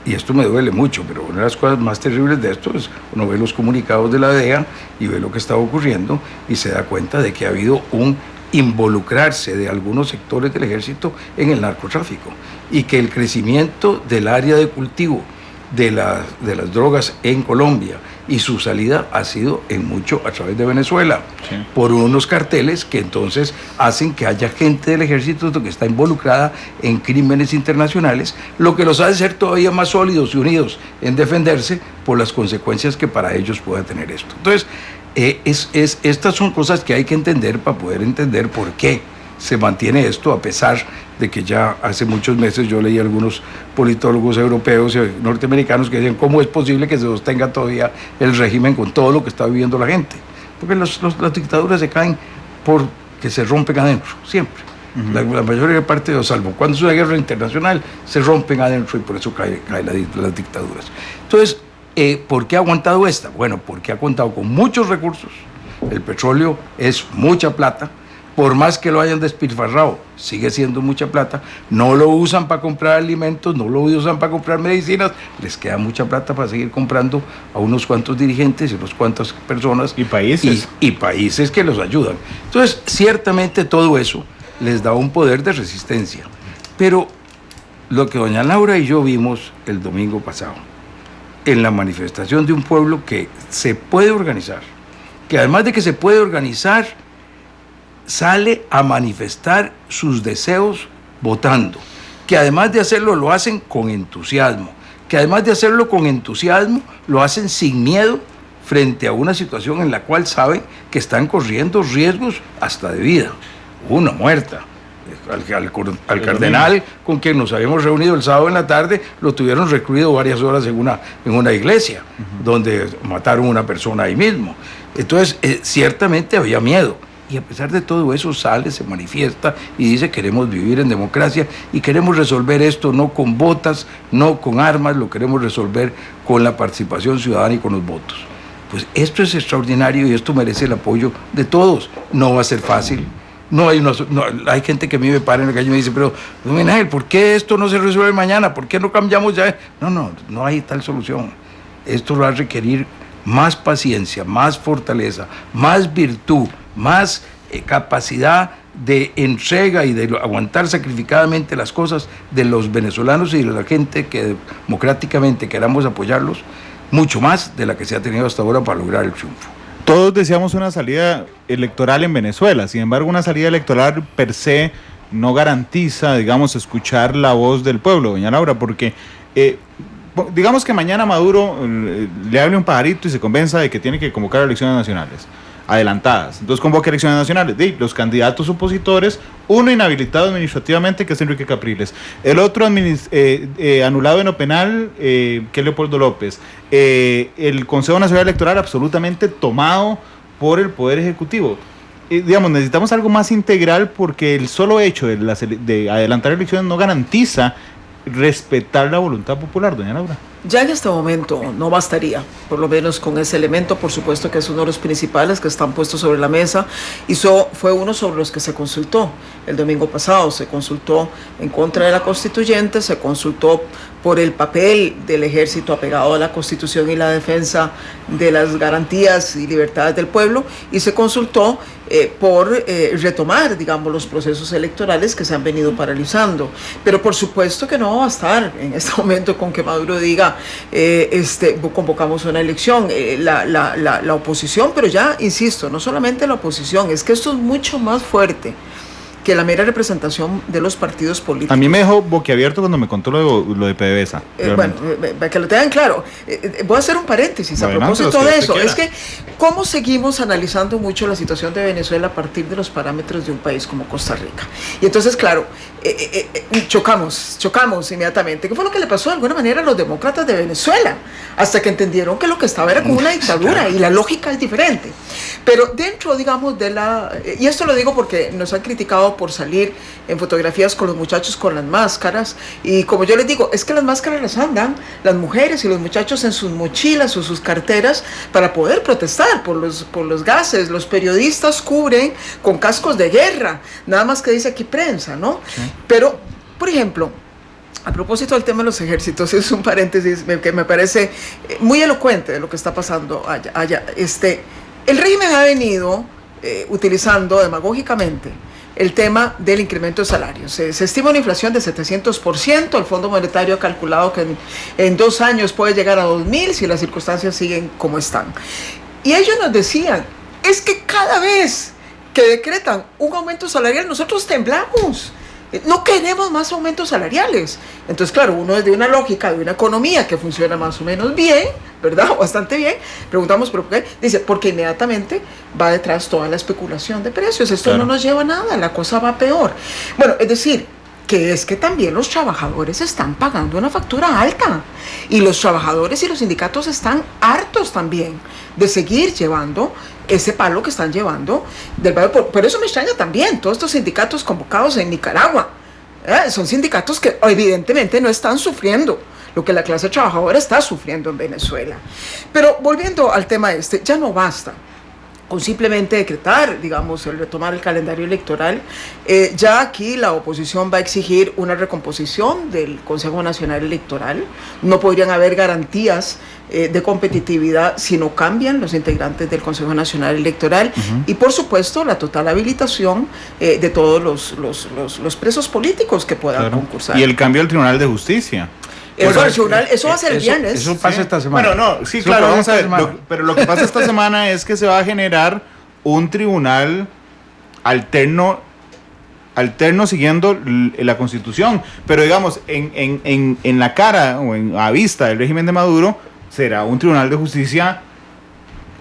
y esto me duele mucho, pero una de las cosas más terribles de esto es uno ve los comunicados de la DEA y ve lo que está ocurriendo y se da cuenta de que ha habido un involucrarse de algunos sectores del ejército en el narcotráfico y que el crecimiento del área de cultivo de las drogas en Colombia y su salida ha sido en mucho a través de Venezuela, por unos carteles que entonces hacen que haya gente del ejército que está involucrada en crímenes internacionales, lo que los hace ser todavía más sólidos y unidos en defenderse por las consecuencias que para ellos pueda tener esto. Entonces, estas son cosas que hay que entender para poder entender por qué se mantiene esto, a pesar de que ya hace muchos meses yo leí a algunos politólogos europeos y norteamericanos que decían cómo es posible que se sostenga todavía el régimen con todo lo que está viviendo la gente. Porque las dictaduras se caen porque se rompen adentro, siempre. La mayoría parte, salvo cuando es una guerra internacional, se rompen adentro y por eso caen las dictaduras. Entonces, ¿por qué ha aguantado esta? Bueno, porque ha contado con muchos recursos. El petróleo es mucha plata. Por más que lo hayan despilfarrado, sigue siendo mucha plata. No lo usan para comprar alimentos, no lo usan para comprar medicinas. Les queda mucha plata para seguir comprando a unos cuantos dirigentes y unas cuantas personas. Y países. Y países que los ayudan. Entonces, ciertamente todo eso les da un poder de resistencia. Pero lo que doña Laura y yo vimos el domingo pasado, en la manifestación de un pueblo que se puede organizar, que además de que se puede organizar, sale a manifestar sus deseos votando, que además de hacerlo lo hacen con entusiasmo, que además de hacerlo con entusiasmo lo hacen sin miedo frente a una situación en la cual saben que están corriendo riesgos hasta de vida. Una muerta. Al cardenal con quien nos habíamos reunido el sábado en la tarde lo tuvieron recluido varias horas en una iglesia, donde mataron a una persona ahí mismo. Entonces, ciertamente había miedo. Y a pesar de todo eso sale, se manifiesta y dice queremos vivir en democracia y queremos resolver esto no con botas, no con armas, lo queremos resolver con la participación ciudadana y con los votos. Pues esto es extraordinario y esto merece el apoyo de todos. No va a ser fácil. Hay gente que a mí me para en la calle y me dice, pero don Ángel, ¿por qué esto no se resuelve mañana? ¿Por qué no cambiamos ya? No hay tal solución. Esto va a requerir más paciencia, más fortaleza, más virtud, más capacidad de entrega y de aguantar sacrificadamente las cosas de los venezolanos y de la gente que democráticamente queramos apoyarlos, mucho más de la que se ha tenido hasta ahora para lograr el triunfo. Todos deseamos una salida electoral en Venezuela, sin embargo una salida electoral per se no garantiza, digamos, escuchar la voz del pueblo, doña Laura, porque digamos que mañana Maduro le hable un pajarito y se convenza de que tiene que convocar elecciones nacionales adelantadas. Entonces convoca elecciones nacionales. Los candidatos opositores, uno inhabilitado administrativamente, que es Enrique Capriles, el otro anulado en lo penal, que es Leopoldo López, el Consejo Nacional Electoral absolutamente tomado por el Poder Ejecutivo. Digamos, necesitamos algo más integral porque el solo hecho de adelantar elecciones no garantiza respetar la voluntad popular, doña Laura. Ya en este momento no bastaría, por lo menos con ese elemento, por supuesto que es uno de los principales que están puestos sobre la mesa, y fue uno sobre los que se consultó el domingo pasado. Se consultó en contra de la constituyente, se consultó por el papel del ejército apegado a la Constitución y la defensa de las garantías y libertades del pueblo, y se consultó por retomar, digamos, los procesos electorales que se han venido paralizando. Pero por supuesto que no va a bastar en este momento con que Maduro diga convocamos una elección. La oposición, pero ya insisto, no solamente la oposición, es que esto es mucho más fuerte que la mera representación de los partidos políticos. A mí me dejó boquiabierto cuando me contó lo de PDVSA. Bueno, que lo tengan claro. Voy a hacer un paréntesis a propósito de eso. Es que, ¿cómo seguimos analizando mucho la situación de Venezuela a partir de los parámetros de un país como Costa Rica? Y entonces, claro, chocamos inmediatamente. ¿Qué fue lo que le pasó de alguna manera a los demócratas de Venezuela? Hasta que entendieron que lo que estaba era como una dictadura y la lógica es diferente. Pero dentro, digamos, de la... Y esto lo digo porque nos han criticado por salir en fotografías con los muchachos con las máscaras, y como yo les digo, es que las máscaras las andan las mujeres y los muchachos en sus mochilas o sus carteras para poder protestar por los gases. Los periodistas cubren con cascos de guerra, nada más que dice aquí prensa, ¿no? Sí. Pero, por ejemplo, a propósito del tema de los ejércitos, es un paréntesis que me parece muy elocuente de lo que está pasando allá. El régimen ha venido utilizando demagógicamente el tema del incremento de salarios. Se estima una inflación de 700%, el Fondo Monetario ha calculado que en 2 años puede llegar a 2.000 si las circunstancias siguen como están. Y ellos nos decían, es que cada vez que decretan un aumento salarial, nosotros temblamos. No queremos más aumentos salariales. Entonces, claro, uno desde una lógica de una economía que funciona más o menos bien, ¿verdad? Bastante bien. Preguntamos, ¿por qué? Dice, porque inmediatamente va detrás toda la especulación de precios. Esto claro, no nos lleva a nada, la cosa va peor. Bueno, es decir, que es que también los trabajadores están pagando una factura alta. Y los trabajadores y los sindicatos están hartos también de seguir llevando ese palo que están llevando del barrio. Por eso me extraña también todos estos sindicatos convocados en Nicaragua. Son sindicatos que evidentemente no están sufriendo lo que la clase trabajadora está sufriendo en Venezuela. Pero volviendo al tema ya no basta con simplemente decretar, digamos, el retomar el calendario electoral. Ya aquí la oposición va a exigir una recomposición del Consejo Nacional Electoral. No podrían haber garantías de competitividad si no cambian los integrantes del Consejo Nacional Electoral. Y por supuesto la total habilitación de todos los presos políticos que puedan concursar. Y el cambio al Tribunal de Justicia. Eso va a ser el viernes. Eso pasa esta semana. Bueno, no, sí, eso claro, vamos a ver. Pero lo que pasa esta semana es que se va a generar un tribunal alterno siguiendo la Constitución. Pero digamos, en la cara o a vista del régimen de Maduro, será un tribunal de justicia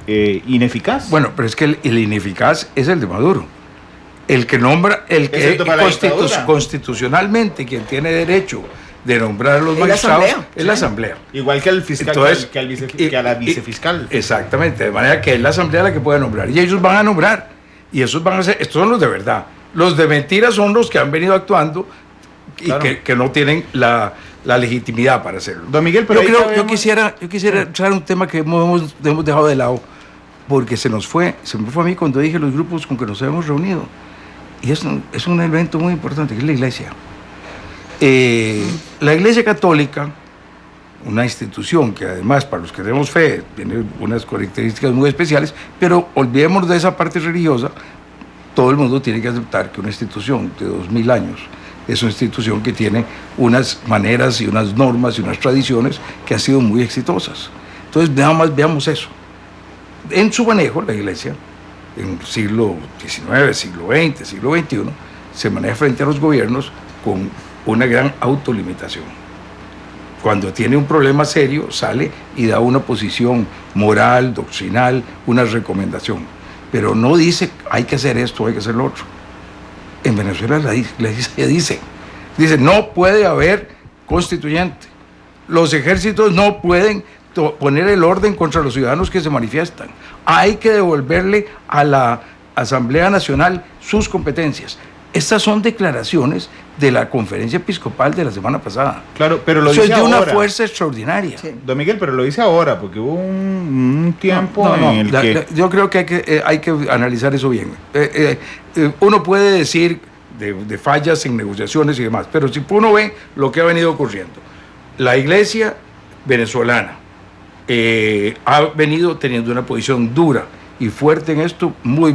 ineficaz. Bueno, pero es que el ineficaz es el de Maduro. El que nombra, el que constitucionalmente quien tiene derecho de nombrar a los magistrados es la Asamblea. Igual que al fiscal. Entonces, que a la vicefiscal. Exactamente, de manera que es la Asamblea la que puede nombrar. Y ellos van a nombrar. Y esos van a ser, estos son los de verdad. Los de mentira son los que han venido actuando y claro, que no tienen la legitimidad para hacerlo. Don Miguel, pero yo quisiera traer un tema que hemos dejado de lado, porque se me fue a mí cuando dije los grupos con que nos hemos reunido. Y es un evento muy importante, que es la Iglesia. La Iglesia Católica, una institución que además para los que tenemos fe tiene unas características muy especiales, pero olvidémonos de esa parte religiosa. Todo el mundo tiene que aceptar que una institución de 2000 años es una institución que tiene unas maneras y unas normas y unas tradiciones que han sido muy exitosas. Entonces, nada más veamos eso. En su manejo, la Iglesia, en el siglo XIX, siglo XX, siglo XXI, se maneja frente a los gobiernos con una gran autolimitación. Cuando tiene un problema serio, sale y da una posición moral, doctrinal, una recomendación. Pero no dice, hay que hacer esto, hay que hacer lo otro. En Venezuela la Iglesia dice, no puede haber constituyente. Los ejércitos no pueden poner el orden contra los ciudadanos que se manifiestan. Hay que devolverle a la Asamblea Nacional sus competencias. Estas son declaraciones de la conferencia episcopal de la semana pasada. Claro, pero lo dice dice ahora. Eso es de una fuerza extraordinaria. Sí. Don Miguel, pero lo dice ahora, porque hubo un tiempo en el que... Yo creo que hay que analizar eso bien. Uno puede decir de fallas en negociaciones y demás, pero si uno ve lo que ha venido ocurriendo, la Iglesia venezolana ha venido teniendo una posición dura y fuerte en esto, muy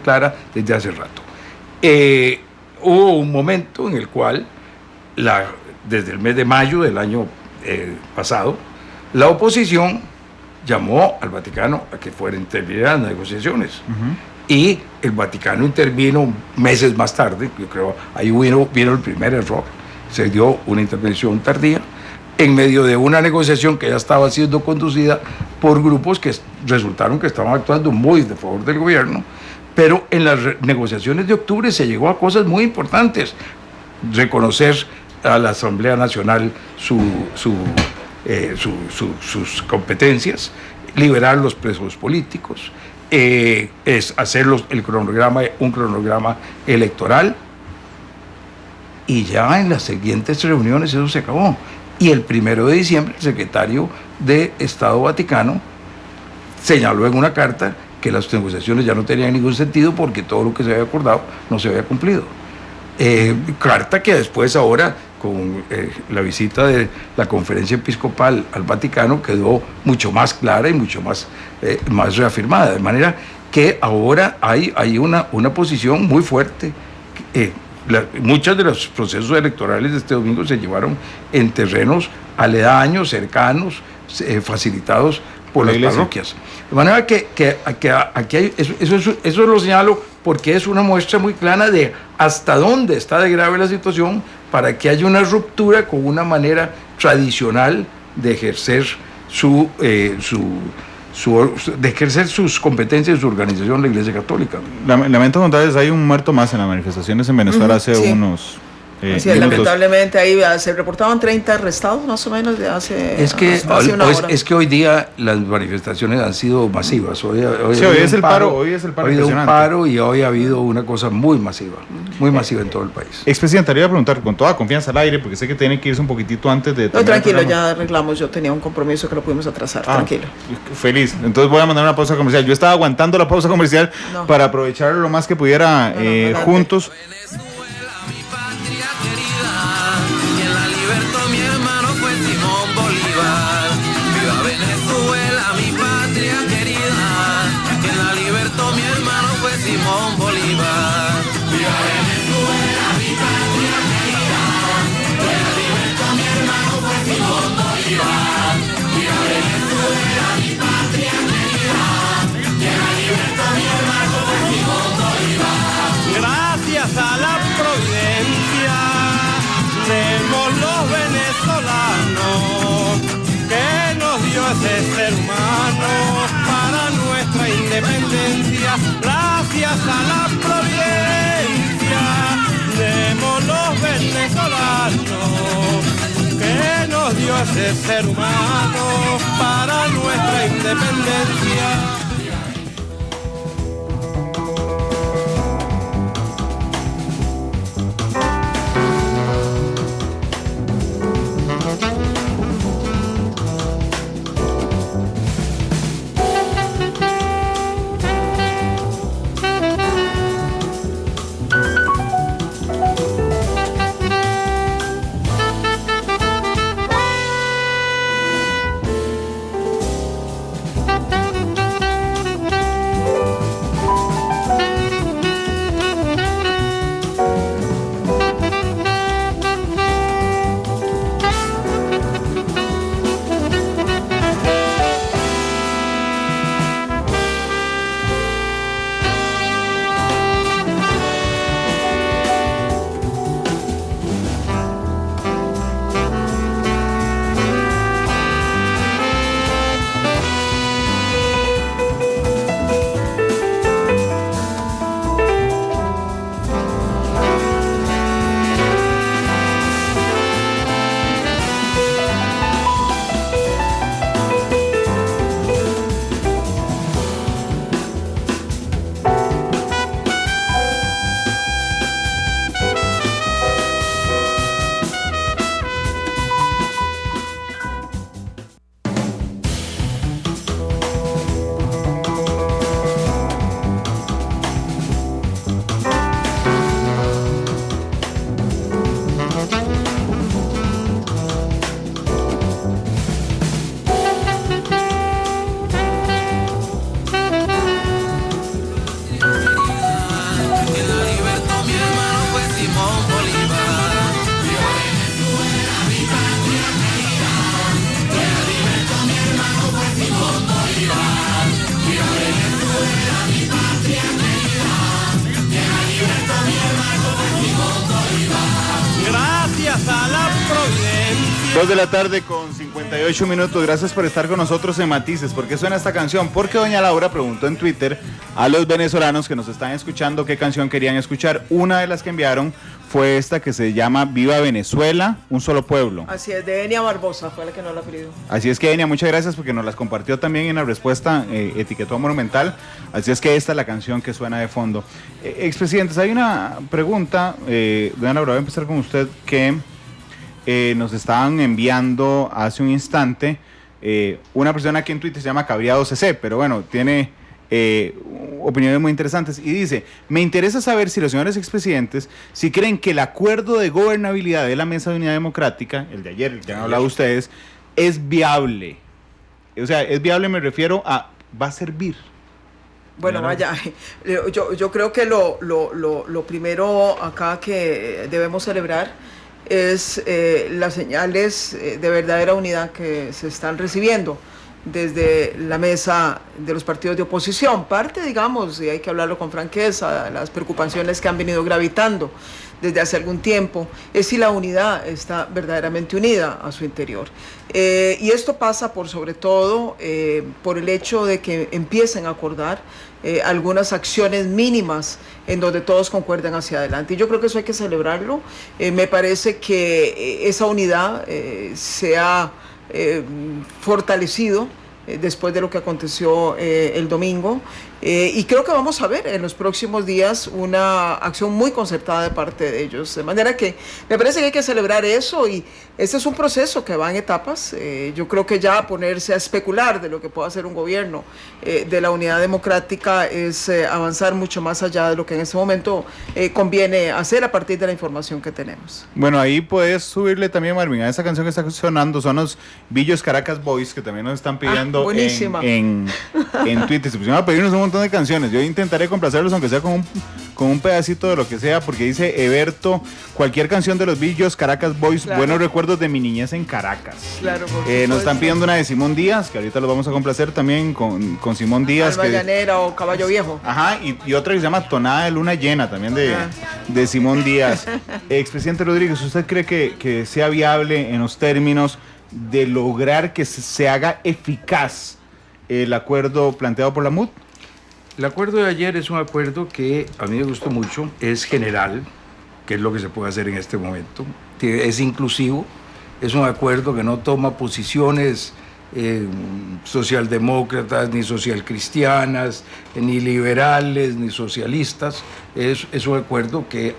clara desde hace rato. Hubo un momento en el cual, desde el mes de mayo del año pasado, la oposición llamó al Vaticano a que fuera a intervenir en las negociaciones. Y el Vaticano intervino meses más tarde, yo creo, ahí vino el primer error, se dio una intervención tardía, en medio de una negociación que ya estaba siendo conducida por grupos que resultaron que estaban actuando muy de favor del gobierno, pero en las negociaciones de octubre se llegó a cosas muy importantes, reconocer a la Asamblea Nacional sus competencias, liberar los presos políticos, es hacer un cronograma electoral, y ya en las siguientes reuniones eso se acabó. Y el 1 de diciembre el secretario de Estado Vaticano señaló en una carta que las negociaciones ya no tenían ningún sentido porque todo lo que se había acordado no se había cumplido. Carta que después ahora, con la visita de la conferencia episcopal al Vaticano, quedó mucho más clara y mucho más reafirmada, de manera que ahora hay una posición muy fuerte. Muchos de los procesos electorales de este domingo se llevaron en terrenos aledaños, cercanos, facilitados por las parroquias. De manera que aquí hay, eso lo señalo porque es una muestra muy clara de hasta dónde está de grave la situación para que haya una ruptura con una manera tradicional de ejercer de ejercer sus competencias y su organización la Iglesia Católica. Lamento contarles, hay un muerto más en las manifestaciones en Venezuela hace unos sí, lamentablemente ahí se reportaban 30 arrestados más o menos de hace una hora. Es que hoy día las manifestaciones han sido masivas. Hoy es el paro. Hoy es el paro. Ha habido un paro y hoy ha habido una cosa muy masiva en todo el país. Expresidente, le iba a preguntar con toda confianza al aire, porque sé que tiene que irse un poquito antes de... No, tranquilo, ya arreglamos. Yo tenía un compromiso que lo pudimos atrasar, tranquilo. Feliz. Entonces voy a mandar una pausa comercial. Yo estaba aguantando la pausa comercial para aprovechar lo más que pudiera juntos. Simón Bolívar. Viva Venezuela, mi patria querida. Que la libertó mi hermano fue Simón Bolívar. Viva Venezuela, mi patria querida. Que la libertó mi hermano fue Simón Bolívar. Gracias a la providencia demos los venezolanos que nos dio ese ser humano para nuestra independencia. Gracias a la providencia demos los venezolanos que nos dio ese ser humano para nuestra independencia. 2 de la tarde con 58 minutos. Gracias por estar con nosotros en Matices. ¿Por qué suena esta canción? Porque doña Laura preguntó en Twitter a los venezolanos que nos están escuchando qué canción querían escuchar. Una de las que enviaron fue esta que se llama Viva Venezuela, un solo pueblo. Así es, de Enia Barbosa fue la que nos la pidió. Así es que Enia, muchas gracias porque nos las compartió también en la respuesta, etiquetó a Monumental. Así es que esta es la canción que suena de fondo. Expresidentes, hay una pregunta, doña Laura, voy a empezar con usted, que nos estaban enviando hace un instante una persona que en Twitter se llama Cabreado CC, pero bueno, tiene opiniones muy interesantes y dice: me interesa saber si los señores expresidentes, si creen que el acuerdo de gobernabilidad de la Mesa de Unidad Democrática, el de ayer, el que han hablado ustedes, es viable. O sea, es viable, me refiero a, ¿va a servir? Bueno, vaya, yo creo que lo primero acá que debemos celebrar es las señales de verdadera unidad que se están recibiendo desde la mesa de los partidos de oposición. Parte, digamos, y hay que hablarlo con franqueza, las preocupaciones que han venido gravitando desde hace algún tiempo, es si la unidad está verdaderamente unida a su interior. Y esto pasa por sobre todo por el hecho de que empiecen a acordar algunas acciones mínimas en donde todos concuerden hacia adelante. Y yo creo que eso hay que celebrarlo. Me parece que esa unidad se ha fortalecido después de lo que aconteció el domingo, y creo que vamos a ver en los próximos días una acción muy concertada de parte de ellos, de manera que me parece que hay que celebrar eso, y este es un proceso que va en etapas. Yo creo que ya ponerse a especular de lo que pueda hacer un gobierno de la unidad democrática es avanzar mucho más allá de lo que en este momento conviene hacer a partir de la información que tenemos. Bueno, ahí puedes subirle también, Marvin, a esa canción que está sonando, son los Villos Caracas Boys, que también nos están pidiendo en Twitter. Se pusieron a pedirnos un montón de canciones. Yo intentaré complacerlos, aunque sea con un pedacito de lo que sea, porque dice Eberto: cualquier canción de los Villos Caracas Boys, claro. Buenos recuerdos de mi niñez en Caracas. Claro, nos están pidiendo una de Simón Díaz, que ahorita los vamos a complacer también con Simón Díaz. Alma Llanera o Caballo Viejo. Ajá, y otra que se llama Tonada de Luna Llena, también de Simón Díaz. Expresidente Rodríguez, ¿usted cree que sea viable en los términos de lograr que se haga eficaz el acuerdo planteado por la MUD? El acuerdo de ayer es un acuerdo que a mí me gustó mucho, es general, que es lo que se puede hacer en este momento, es inclusivo, es un acuerdo que no toma posiciones socialdemócratas, ni socialcristianas, ni liberales, ni socialistas. Es un acuerdo que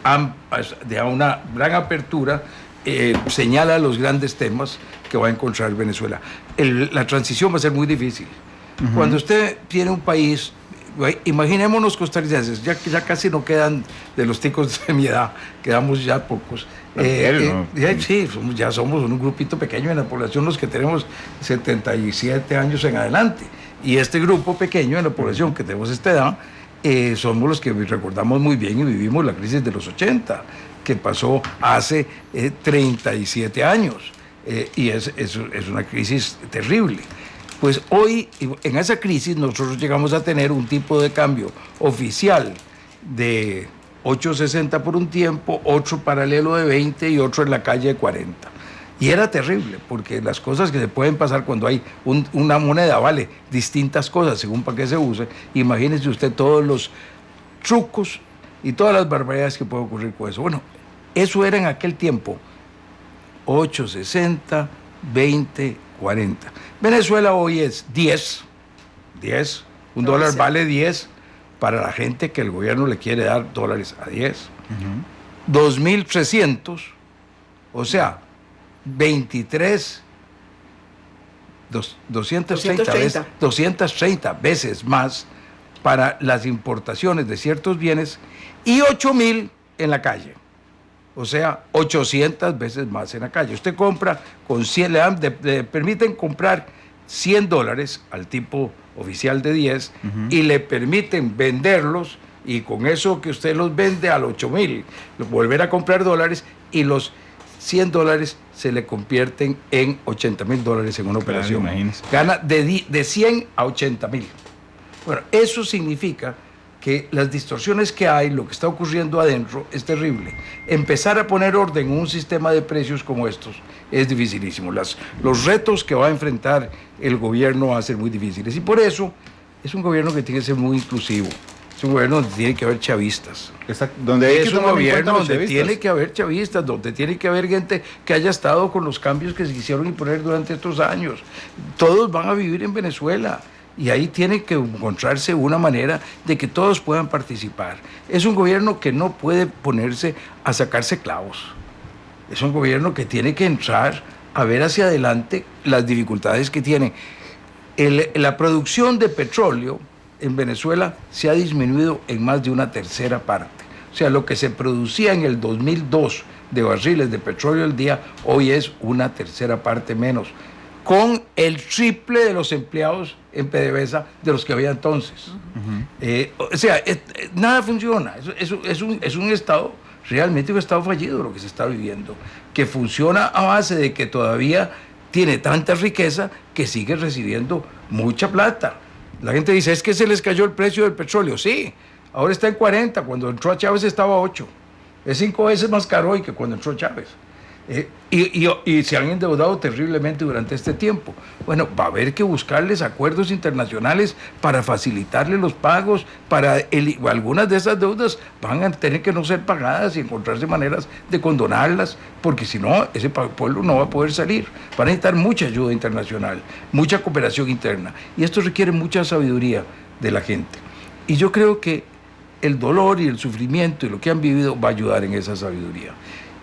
da una gran apertura, señala los grandes temas que va a encontrar Venezuela. La transición va a ser muy difícil. Cuando usted tiene un país, imaginémonos costarricenses, ya casi no quedan de los ticos de mi edad, quedamos ya pocos. Sí, ya somos un grupito pequeño en la población, los que tenemos 77 años en adelante. Y este grupo pequeño en la población que tenemos esta edad, somos los que recordamos muy bien y vivimos la crisis de los 80, que pasó hace 37 años. Y es una crisis terrible. Pues hoy, en esa crisis, nosotros llegamos a tener un tipo de cambio oficial de 8.60 por un tiempo, otro paralelo de 20 y otro en la calle de 40. Y era terrible, porque las cosas que se pueden pasar cuando hay una moneda vale distintas cosas según para qué se use. Imagínese usted todos los trucos y todas las barbaridades que pueden ocurrir con eso. Bueno, eso era en aquel tiempo, 8.60, 20, 40. Venezuela hoy es 10, un dólar vale 10 para la gente que el gobierno le quiere dar dólares a 10. 2.300, o sea, 230 veces más para las importaciones de ciertos bienes, y 8.000 en la calle. O sea, 800 veces más en la calle. Usted compra con 100, le permiten comprar $100 al tipo oficial de 10 y le permiten venderlos, y con eso que usted los vende al 8.000, volver a comprar dólares, y los $100 se le convierten en $80.000 en una operación. Claro, gana de 100 a 80.000. Bueno, eso significa que las distorsiones que hay, lo que está ocurriendo adentro, es terrible. Empezar a poner orden en un sistema de precios como estos es dificilísimo. Los retos que va a enfrentar el gobierno van a ser muy difíciles. Y por eso es un gobierno que tiene que ser muy inclusivo. Es un gobierno donde tiene que haber chavistas. Donde hay Es que un tomar en cuenta gobierno los donde chavistas. tiene que haber chavistas, donde tiene que haber gente que haya estado con los cambios que se quisieron imponer durante estos años. Todos van a vivir en Venezuela y ahí tiene que encontrarse una manera de que todos puedan participar. Es un gobierno que no puede ponerse a sacarse clavos. Es un gobierno que tiene que entrar a ver hacia adelante las dificultades que tiene. La producción de petróleo en Venezuela se ha disminuido en más de una tercera parte. O sea, lo que se producía en el 2002 de barriles de petróleo al día, hoy es una tercera parte menos, con el triple de los empleados en PDVSA de los que había entonces. O sea, nada funciona. Es un estado, realmente un estado fallido lo que se está viviendo, que funciona a base de que todavía tiene tanta riqueza que sigue recibiendo mucha plata. La gente dice, es que se les cayó el precio del petróleo. Sí, ahora está en 40, cuando entró a Chávez estaba a 8. Es 5 veces más caro hoy que cuando entró Chávez. Y se han endeudado terriblemente durante este tiempo. Bueno, va a haber que buscarles acuerdos internacionales para facilitarles los pagos, algunas de esas deudas van a tener que no ser pagadas y encontrarse maneras de condonarlas, porque si no, ese pueblo no va a poder salir. Van a necesitar mucha ayuda internacional, mucha cooperación interna, y esto requiere mucha sabiduría de la gente. Y yo creo que el dolor y el sufrimiento y lo que han vivido va a ayudar en esa sabiduría.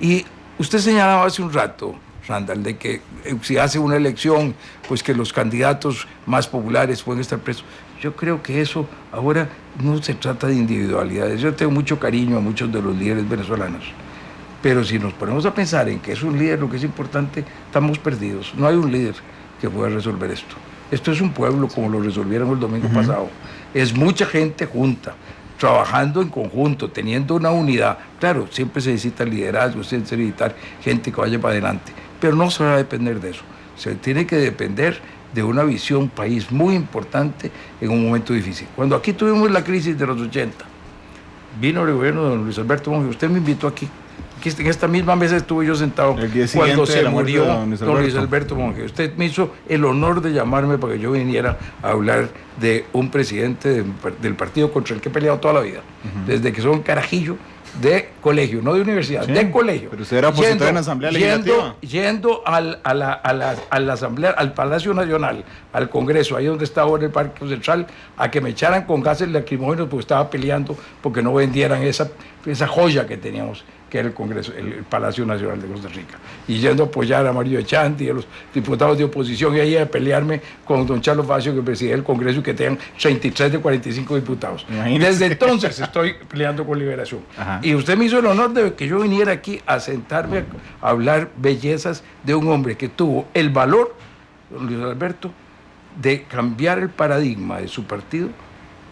Y usted señalaba hace un rato, Randall, de que si hace una elección, pues que los candidatos más populares pueden estar presos. Yo creo que eso ahora no se trata de individualidades. Yo tengo mucho cariño a muchos de los líderes venezolanos, pero si nos ponemos a pensar en que es un líder lo que es importante, estamos perdidos. No hay un líder que pueda resolver esto. Esto es un pueblo como lo resolvieron el domingo pasado. Es mucha gente junta, trabajando en conjunto, teniendo una unidad. Claro, siempre se necesita liderazgo, se necesita gente que vaya para adelante, pero no se va a depender de eso. Se tiene que depender de una visión país muy importante en un momento difícil. Cuando aquí tuvimos la crisis de los 80, vino el gobierno de don Luis Alberto Monge, usted me invitó aquí en esta misma mesa estuve yo sentado cuando se murió don Luis Alberto Monge. Usted me hizo el honor de llamarme para que yo viniera a hablar de un presidente del partido contra el que he peleado toda la vida, desde que soy un carajillo de colegio, no de universidad, de colegio. Pero usted era opositor en la Asamblea Legislativa. Yendo a la Asamblea, al Palacio Nacional, al Congreso, ahí donde estaba ahora el Parque Central, a que me echaran con gases lacrimógenos porque estaba peleando porque no vendieran esa joya que teníamos, que era el Congreso, el Palacio Nacional de Costa Rica, y yendo a apoyar a Mario Echanti y a los diputados de oposición, y ahí a pelearme con don Charlo Facio, que presidía el Congreso, y que tenían 33 de 45 diputados. Desde entonces estoy peleando con Liberación. Ajá. Y usted me hizo el honor de que yo viniera aquí a sentarme a hablar bellezas de un hombre que tuvo el valor, don Luis Alberto, de cambiar el paradigma de su partido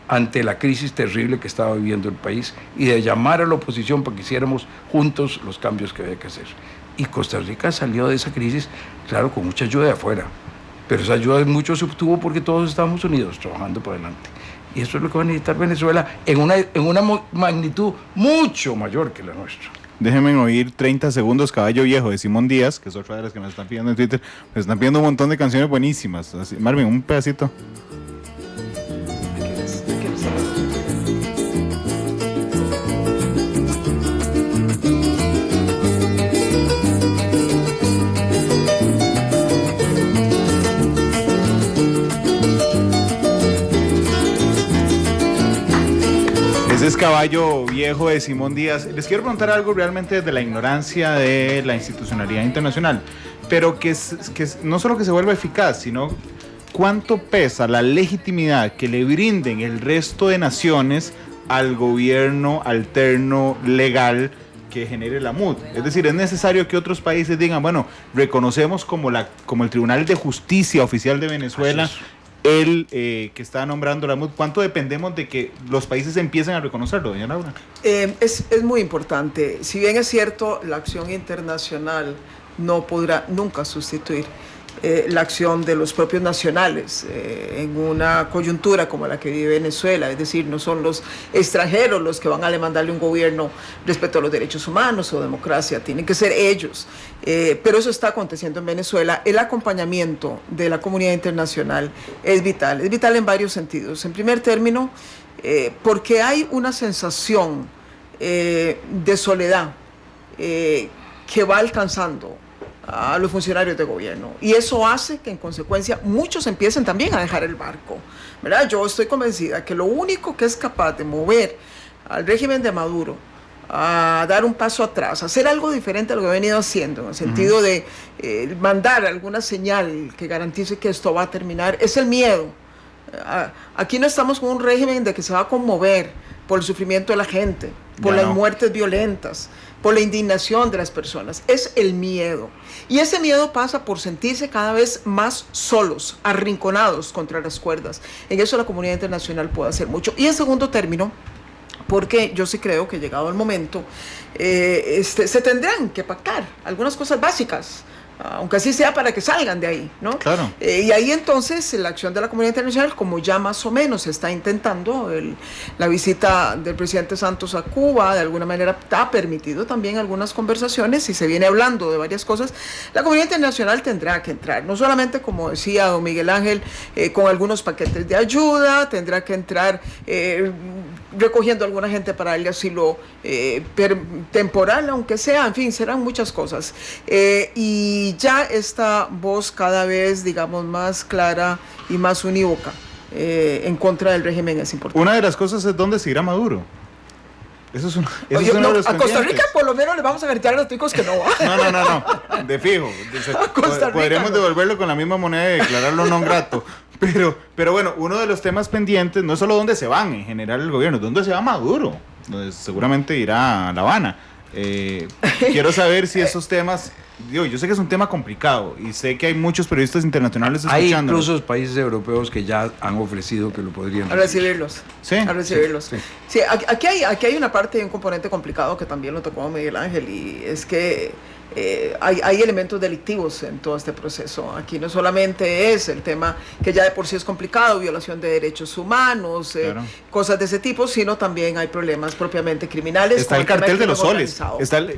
ante la crisis terrible que estaba viviendo el país, y de llamar a la oposición para que hiciéramos juntos los cambios que había que hacer. Y Costa Rica salió de esa crisis, claro, con mucha ayuda de afuera, pero esa ayuda mucho se obtuvo porque todos estábamos unidos trabajando para adelante. Y eso es lo que va a necesitar Venezuela en una magnitud mucho mayor que la nuestra. Déjenme oír 30 segundos Caballo Viejo de Simón Díaz, que es otra de las que me están pidiendo en Twitter. Me están pidiendo un montón de canciones buenísimas. Así, Marvin, un pedacito. Ese es Caballo Viejo de Simón Díaz. Les quiero preguntar algo realmente desde la ignorancia de la institucionalidad internacional, pero que no solo que se vuelva eficaz, sino cuánto pesa la legitimidad que le brinden el resto de naciones al gobierno alterno legal que genere la MUD. Es decir, es necesario que otros países digan, bueno, reconocemos como el Tribunal de Justicia Oficial de Venezuela que está nombrando la MUD. ¿Cuánto dependemos de que los países empiecen a reconocerlo, doña Laura? Es muy importante. Si bien es cierto, la acción internacional no podrá nunca sustituir la acción de los propios nacionales en una coyuntura como la que vive Venezuela, es decir, no son los extranjeros los que van a demandarle un gobierno respecto a los derechos humanos o democracia, tienen que ser ellos, pero eso está aconteciendo en Venezuela. El acompañamiento de la comunidad internacional es vital en varios sentidos. En primer término, porque hay una sensación de soledad que va alcanzando a los funcionarios de gobierno, y eso hace que en consecuencia muchos empiecen también a dejar el barco, ¿verdad? Yo estoy convencida que lo único que es capaz de mover al régimen de Maduro a dar un paso atrás, a hacer algo diferente a lo que ha venido haciendo, en el sentido de mandar alguna señal que garantice que esto va a terminar, es el miedo. Aquí no estamos con un régimen de que se va a conmover por el sufrimiento de la gente, por las muertes violentas, por la indignación de las personas, es el miedo. Y ese miedo pasa por sentirse cada vez más solos, arrinconados contra las cuerdas. En eso la comunidad internacional puede hacer mucho. Y en segundo término, porque yo sí creo que llegado el momento, se tendrán que pactar algunas cosas básicas, aunque así sea para que salgan de ahí, ¿no? Claro. Y ahí entonces la acción de la comunidad internacional, como ya más o menos se está intentando, la visita del presidente Santos a Cuba, de alguna manera ha permitido también algunas conversaciones y se viene hablando de varias cosas. La comunidad internacional tendrá que entrar, no solamente, como decía don Miguel Ángel, con algunos paquetes de ayuda, tendrá que entrar recogiendo a alguna gente para darle asilo temporal, aunque sea, en fin, serán muchas cosas. Y ya esta voz cada vez, digamos, más clara y más unívoca en contra del régimen es importante. Una de las cosas es dónde se irá Maduro. Eso es uno de los a Costa Rica pendientes. Por lo menos le vamos a gritar a los ticos que no va. No, de fijo. Costa Rica, Podremos devolverlo con la misma moneda y declararlo non grato. Pero bueno, uno de los temas pendientes no es solo dónde se van en general el gobierno, dónde se va Maduro, donde seguramente irá a La Habana. Quiero saber si esos temas, yo sé que es un tema complicado y sé que hay muchos periodistas internacionales escuchando. Hay incluso países europeos que ya han ofrecido que lo podrían a recibirlos. Sí. A recibirlos. Sí. Sí, aquí hay una parte y un componente complicado que también lo tocó Miguel Ángel, y es que hay elementos delictivos en todo este proceso. Aquí no solamente es el tema que ya de por sí es complicado, violación de derechos humanos, Claro. cosas de ese tipo, sino también hay problemas propiamente criminales. Está el cartel de los soles.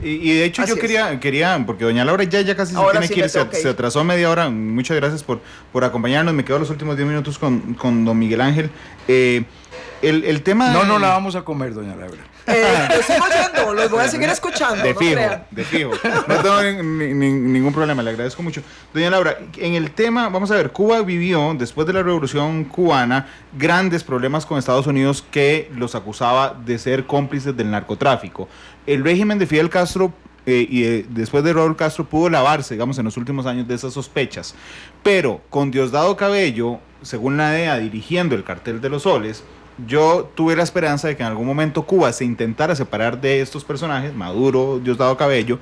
Y de hecho Así yo quería, porque doña Laura ya casi se Ahora tiene sí que ir, me toca se ir. atrasó media hora. Muchas gracias por acompañarnos. Me quedo los últimos 10 minutos con don Miguel Ángel. El tema No la vamos a comer, doña Laura. Los sigo oyendo, los voy a seguir escuchando. De no fijo, crean. de fijo. No tengo ningún problema, le agradezco mucho. Doña Laura, en el tema, vamos a ver, Cuba vivió, después de la Revolución Cubana, grandes problemas con Estados Unidos que los acusaba de ser cómplices del narcotráfico. El régimen de Fidel Castro después de Raúl Castro pudo lavarse, digamos, en los últimos años de esas sospechas. Pero con Diosdado Cabello, según la DEA, dirigiendo el cartel de los soles, yo tuve la esperanza de que en algún momento Cuba se intentara separar de estos personajes, Maduro, Diosdado Cabello,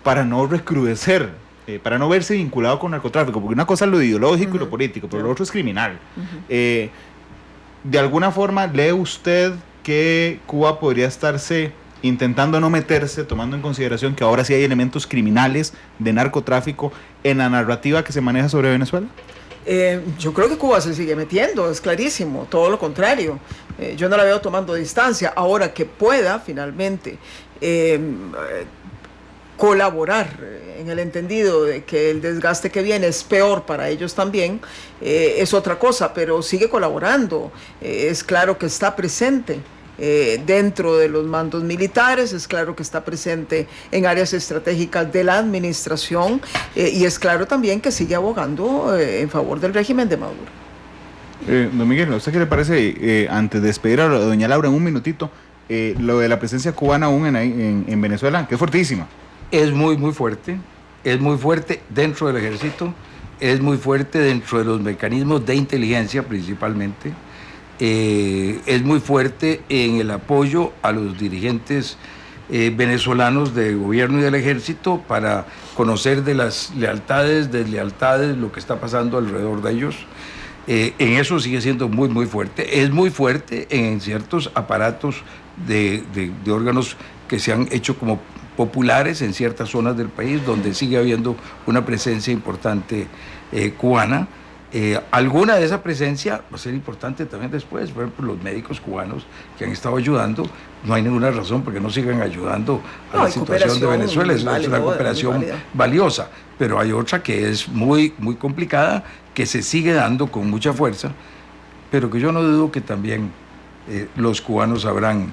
para no recrudecer, para no verse vinculado con narcotráfico, porque una cosa es lo ideológico y lo político, pero lo otro es criminal. De alguna forma, ¿lee usted que Cuba podría estarse intentando no meterse, tomando en consideración que ahora sí hay elementos criminales de narcotráfico en la narrativa que se maneja sobre Venezuela? Yo creo que Cuba se sigue metiendo, es clarísimo, todo lo contrario. Yo no la veo tomando distancia. Ahora que pueda finalmente colaborar en el entendido de que el desgaste que viene es peor para ellos también, es otra cosa, pero sigue colaborando. Es claro que está presente dentro de los mandos militares, es claro que está presente en áreas estratégicas de la administración, y es claro también que sigue abogando en favor del régimen de Maduro. Don Miguel, ¿a usted qué le parece, antes de despedir a doña Laura en un minutito, lo de la presencia cubana aún en Venezuela, que es fortísima? Es muy fuerte dentro del ejército, es muy fuerte dentro de los mecanismos de inteligencia principalmente. Es muy fuerte en el apoyo a los dirigentes venezolanos del gobierno y del ejército para conocer de las lealtades, deslealtades, lo que está pasando alrededor de ellos. En eso sigue siendo muy fuerte. Es muy fuerte en ciertos aparatos de órganos que se han hecho como populares en ciertas zonas del país donde sigue habiendo una presencia importante cubana. Alguna de esa presencia va a ser importante también después. Por ejemplo, los médicos cubanos que han estado ayudando, no hay ninguna razón porque no sigan ayudando a la situación de Venezuela. Es una cooperación valiosa, pero hay otra que es muy, muy complicada, que se sigue dando con mucha fuerza, pero que yo no dudo que también los cubanos sabrán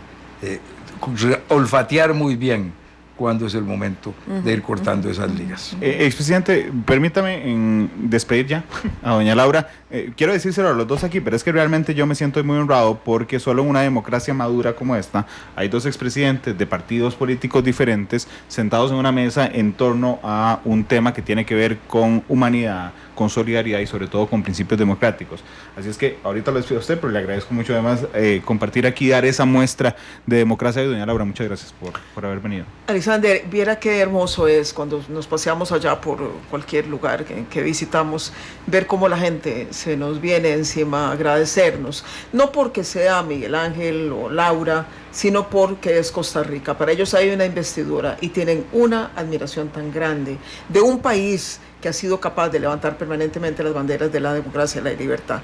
olfatear muy bien cuándo es el momento de ir cortando esas ligas. Expresidente, permítame despedir ya a doña Laura. Quiero decírselo a los dos aquí, pero es que realmente yo me siento muy honrado porque solo en una democracia madura como esta hay dos expresidentes de partidos políticos diferentes sentados en una mesa en torno a un tema que tiene que ver con humanidad, con solidaridad y sobre todo con principios democráticos. Así es que ahorita lo despido a usted, pero le agradezco mucho además compartir aquí, dar esa muestra de democracia. Y doña Laura, muchas gracias por haber venido. Alexander, viera qué hermoso es cuando nos paseamos allá por cualquier lugar que visitamos, ver cómo la gente se nos viene encima a agradecernos, no porque sea Miguel Ángel o Laura, sino porque es Costa Rica. Para ellos hay una investidura y tienen una admiración tan grande de un país que ha sido capaz de levantar permanentemente las banderas de la democracia y la libertad.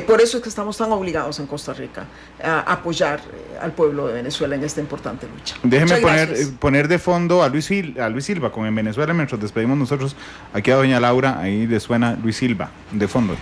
Por eso es que estamos tan obligados en Costa Rica a apoyar al pueblo de Venezuela en esta importante lucha. Déjeme poner de fondo a Luis Silva con En Venezuela mientras despedimos nosotros aquí a doña Laura. Ahí le suena Luis Silva de fondo.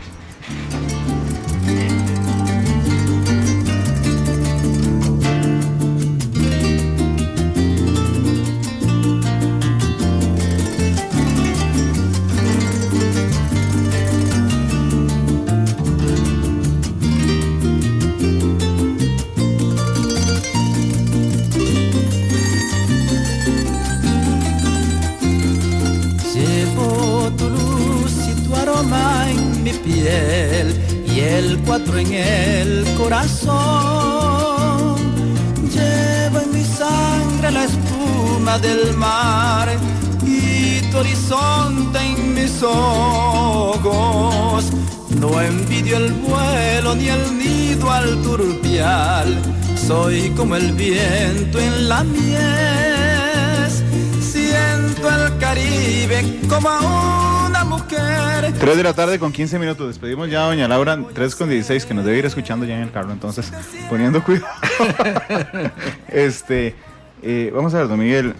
Y el 4 en el corazón. Llevo en mi sangre la espuma del mar y tu horizonte en mis ojos. No envidio el vuelo ni el nido al turpial. Soy como el viento en la mies. Siento el Caribe como a una mujer. 3 de la tarde con 15 minutos. Despedimos ya a doña Laura, 3:16, que nos debe ir escuchando ya en el carro, entonces poniendo cuidado. Vamos a ver, don Miguel,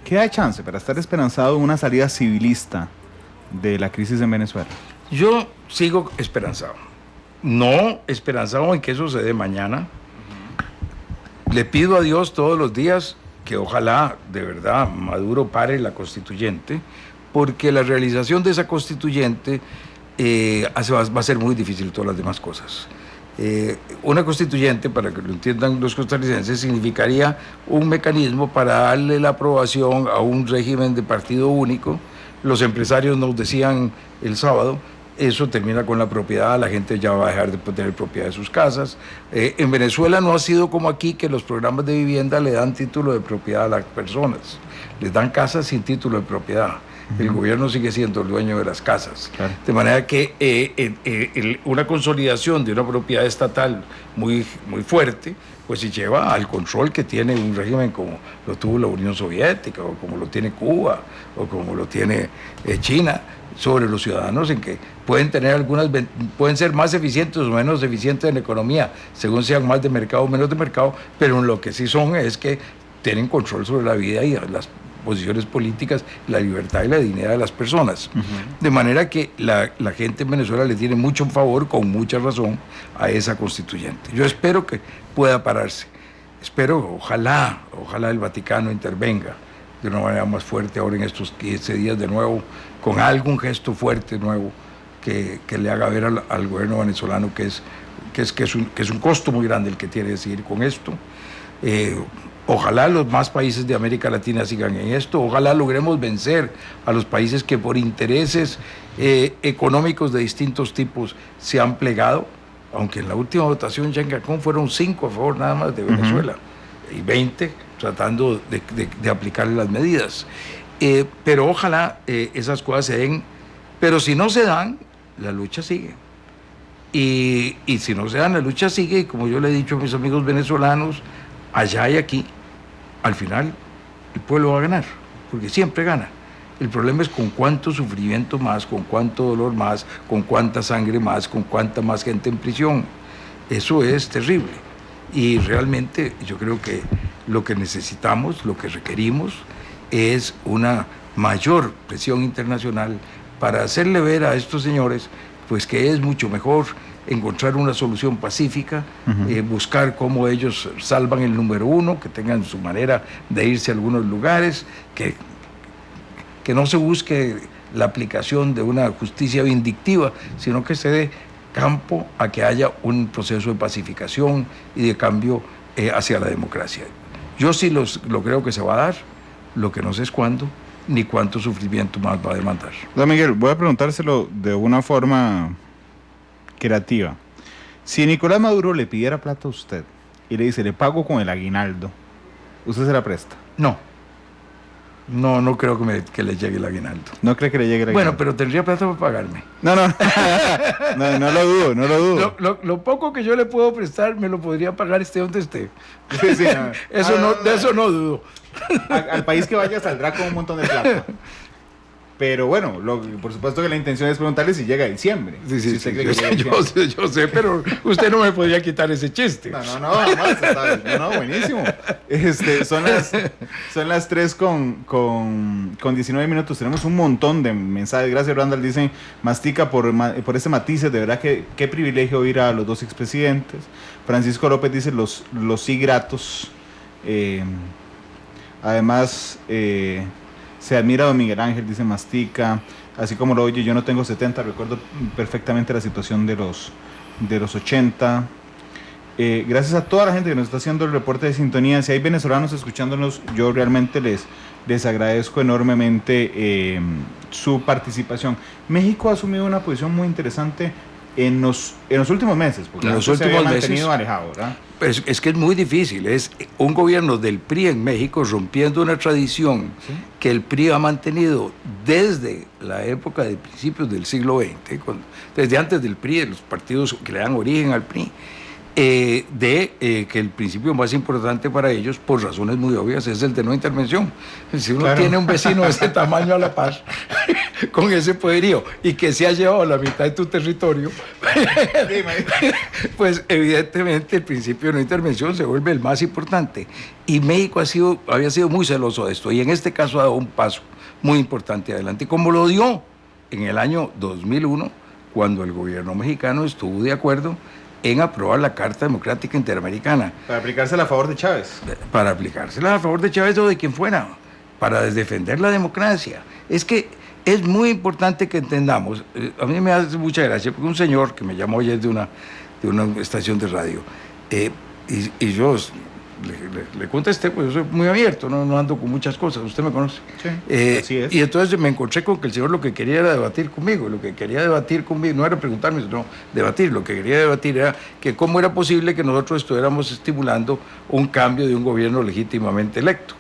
¿qué hay chance para estar esperanzado en una salida civilista de la crisis en Venezuela? Yo sigo esperanzado. No esperanzado en que eso se dé mañana. Le pido a Dios todos los días que ojalá de verdad Maduro pare la constituyente, porque la realización de esa constituyente va a ser muy difícil todas las demás cosas. Una constituyente, para que lo entiendan los costarricenses, significaría un mecanismo para darle la aprobación a un régimen de partido único. Los empresarios nos decían el sábado, eso termina con la propiedad, la gente ya va a dejar de tener propiedad de sus casas. En Venezuela no ha sido como aquí, que los programas de vivienda le dan título de propiedad a las personas, les dan casas sin título de propiedad. El gobierno sigue siendo el dueño de las casas. Claro. De manera que una consolidación de una propiedad estatal muy, muy fuerte, pues se lleva al control que tiene un régimen como lo tuvo la Unión Soviética, o como lo tiene Cuba, o como lo tiene China, sobre los ciudadanos, en que pueden ser más eficientes o menos eficientes en la economía, según sean más de mercado o menos de mercado, pero en lo que sí son es que tienen control sobre la vida y las posiciones políticas, la libertad y la dignidad de las personas. De manera que la gente en Venezuela le tiene mucho favor, con mucha razón, a esa constituyente. Yo espero que pueda pararse. Espero, ojalá el Vaticano intervenga de una manera más fuerte ahora en estos 15 días de nuevo, con algún gesto fuerte nuevo que le haga ver al gobierno venezolano que es un costo muy grande el que tiene que seguir con esto. Ojalá los más países de América Latina sigan en esto, ojalá logremos vencer a los países que por intereses económicos de distintos tipos se han plegado, aunque en la última votación ya en Cancún fueron 5 a favor nada más de Venezuela, y 20 tratando de aplicarle las medidas. Pero ojalá esas cosas se den, pero si no se dan, la lucha sigue. Y si no se dan, la lucha sigue, y como yo le he dicho a mis amigos venezolanos, allá y aquí, al final el pueblo va a ganar, porque siempre gana. El problema es con cuánto sufrimiento más, con cuánto dolor más, con cuánta sangre más, con cuánta más gente en prisión. Eso es terrible. Y realmente yo creo que lo que necesitamos, lo que requerimos, es una mayor presión internacional para hacerle ver a estos señores pues que es mucho mejor encontrar una solución pacífica, buscar cómo ellos salvan el número uno, que tengan su manera de irse a algunos lugares, que no se busque la aplicación de una justicia vindictiva, sino que se dé campo a que haya un proceso de pacificación y de cambio hacia la democracia. Yo sí lo creo que se va a dar, lo que no sé es cuándo, ni cuánto sufrimiento más va a demandar. Don Miguel, voy a preguntárselo de una forma creativa. Si Nicolás Maduro le pidiera plata a usted y le dice, le pago con el aguinaldo, ¿usted se la presta? No creo que le llegue el aguinaldo. ¿No cree que le llegue el aguinaldo? Bueno, pero tendría plata para pagarme. No lo dudo. Lo poco que yo le puedo prestar me lo podría pagar esté donde esté. Sí, De eso no dudo. Al país que vaya saldrá con un montón de plata. Pero bueno, por supuesto que la intención es preguntarle si llega a diciembre. Sí, yo sé, pero usted no me podía quitar ese chiste. No, jamás. No, buenísimo. Son las 3 con 19 minutos. Tenemos un montón de mensajes. Gracias, Randall. Dicen, mastica por ese matices. De verdad que qué privilegio oír a los dos expresidentes. Francisco López dice, los sí gratos. Además, se admira a don Miguel Ángel, dice Mastica, así como lo oye, yo no tengo 70, recuerdo perfectamente la situación de los 80. Gracias a toda la gente que nos está haciendo el reporte de sintonía. Si hay venezolanos escuchándonos, yo realmente les agradezco enormemente su participación. México ha asumido una posición muy interesante en los últimos meses, porque se había mantenido alejado, ¿verdad? Es que es muy difícil, es un gobierno del PRI en México rompiendo una tradición que el PRI ha mantenido desde la época de principios del siglo XX, desde antes del PRI, de los partidos que le dan origen al PRI, que el principio más importante para ellos, por razones muy obvias, es el de no intervención. Si uno tiene un vecino de ese tamaño a la par, con ese poderío, y que se ha llevado la mitad de tu territorio, pues evidentemente el principio de no intervención se vuelve el más importante. Y México había sido muy celoso de esto, y en este caso ha dado un paso muy importante adelante, como lo dio en el año 2001, cuando el gobierno mexicano estuvo de acuerdo en aprobar la Carta Democrática Interamericana. Para aplicársela a favor de Chávez. Para aplicársela a favor de Chávez o de quien fuera, para defender la democracia. Es que es muy importante que entendamos, a mí me hace mucha gracia, porque un señor que me llamó ayer de una estación de radio, y yo le contesté, pues yo soy muy abierto, no ando con muchas cosas, usted me conoce. Sí, así es. Y entonces me encontré con que el señor lo que quería era debatir conmigo, no era preguntarme, sino debatir. Lo que quería debatir era que cómo era posible que nosotros estuviéramos estimulando un cambio de un gobierno legítimamente electo.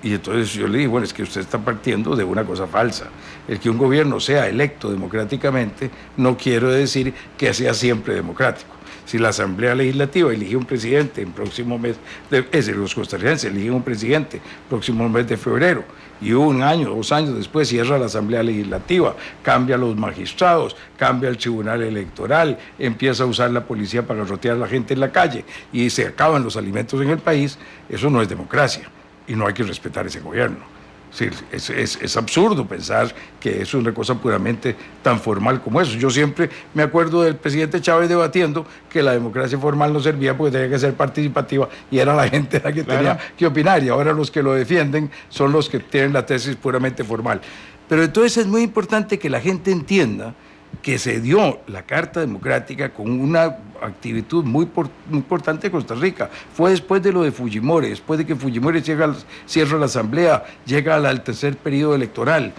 Y entonces yo le dije, bueno, es que usted está partiendo de una cosa falsa. El que un gobierno sea electo democráticamente no quiere decir que sea siempre democrático. Si la Asamblea Legislativa elige un presidente en próximo mes, los costarricenses eligen un presidente próximo mes de febrero, y 1 año, 2 años después cierra la Asamblea Legislativa, cambia a los magistrados, cambia el Tribunal Electoral, empieza a usar la policía para garrotear a la gente en la calle, y se acaban los alimentos en el país, eso no es democracia, y no hay que respetar ese gobierno. Sí, es absurdo pensar que es una cosa puramente tan formal como eso. Yo siempre me acuerdo del presidente Chávez debatiendo que la democracia formal no servía porque tenía que ser participativa y era la gente la que tenía que opinar, y ahora los que lo defienden son los que tienen la tesis puramente formal. Pero entonces es muy importante que la gente entienda que se dio la Carta Democrática con una actitud muy importante de Costa Rica. Fue después de lo de Fujimori, después de que Fujimori cierra la Asamblea, llega al tercer periodo electoral.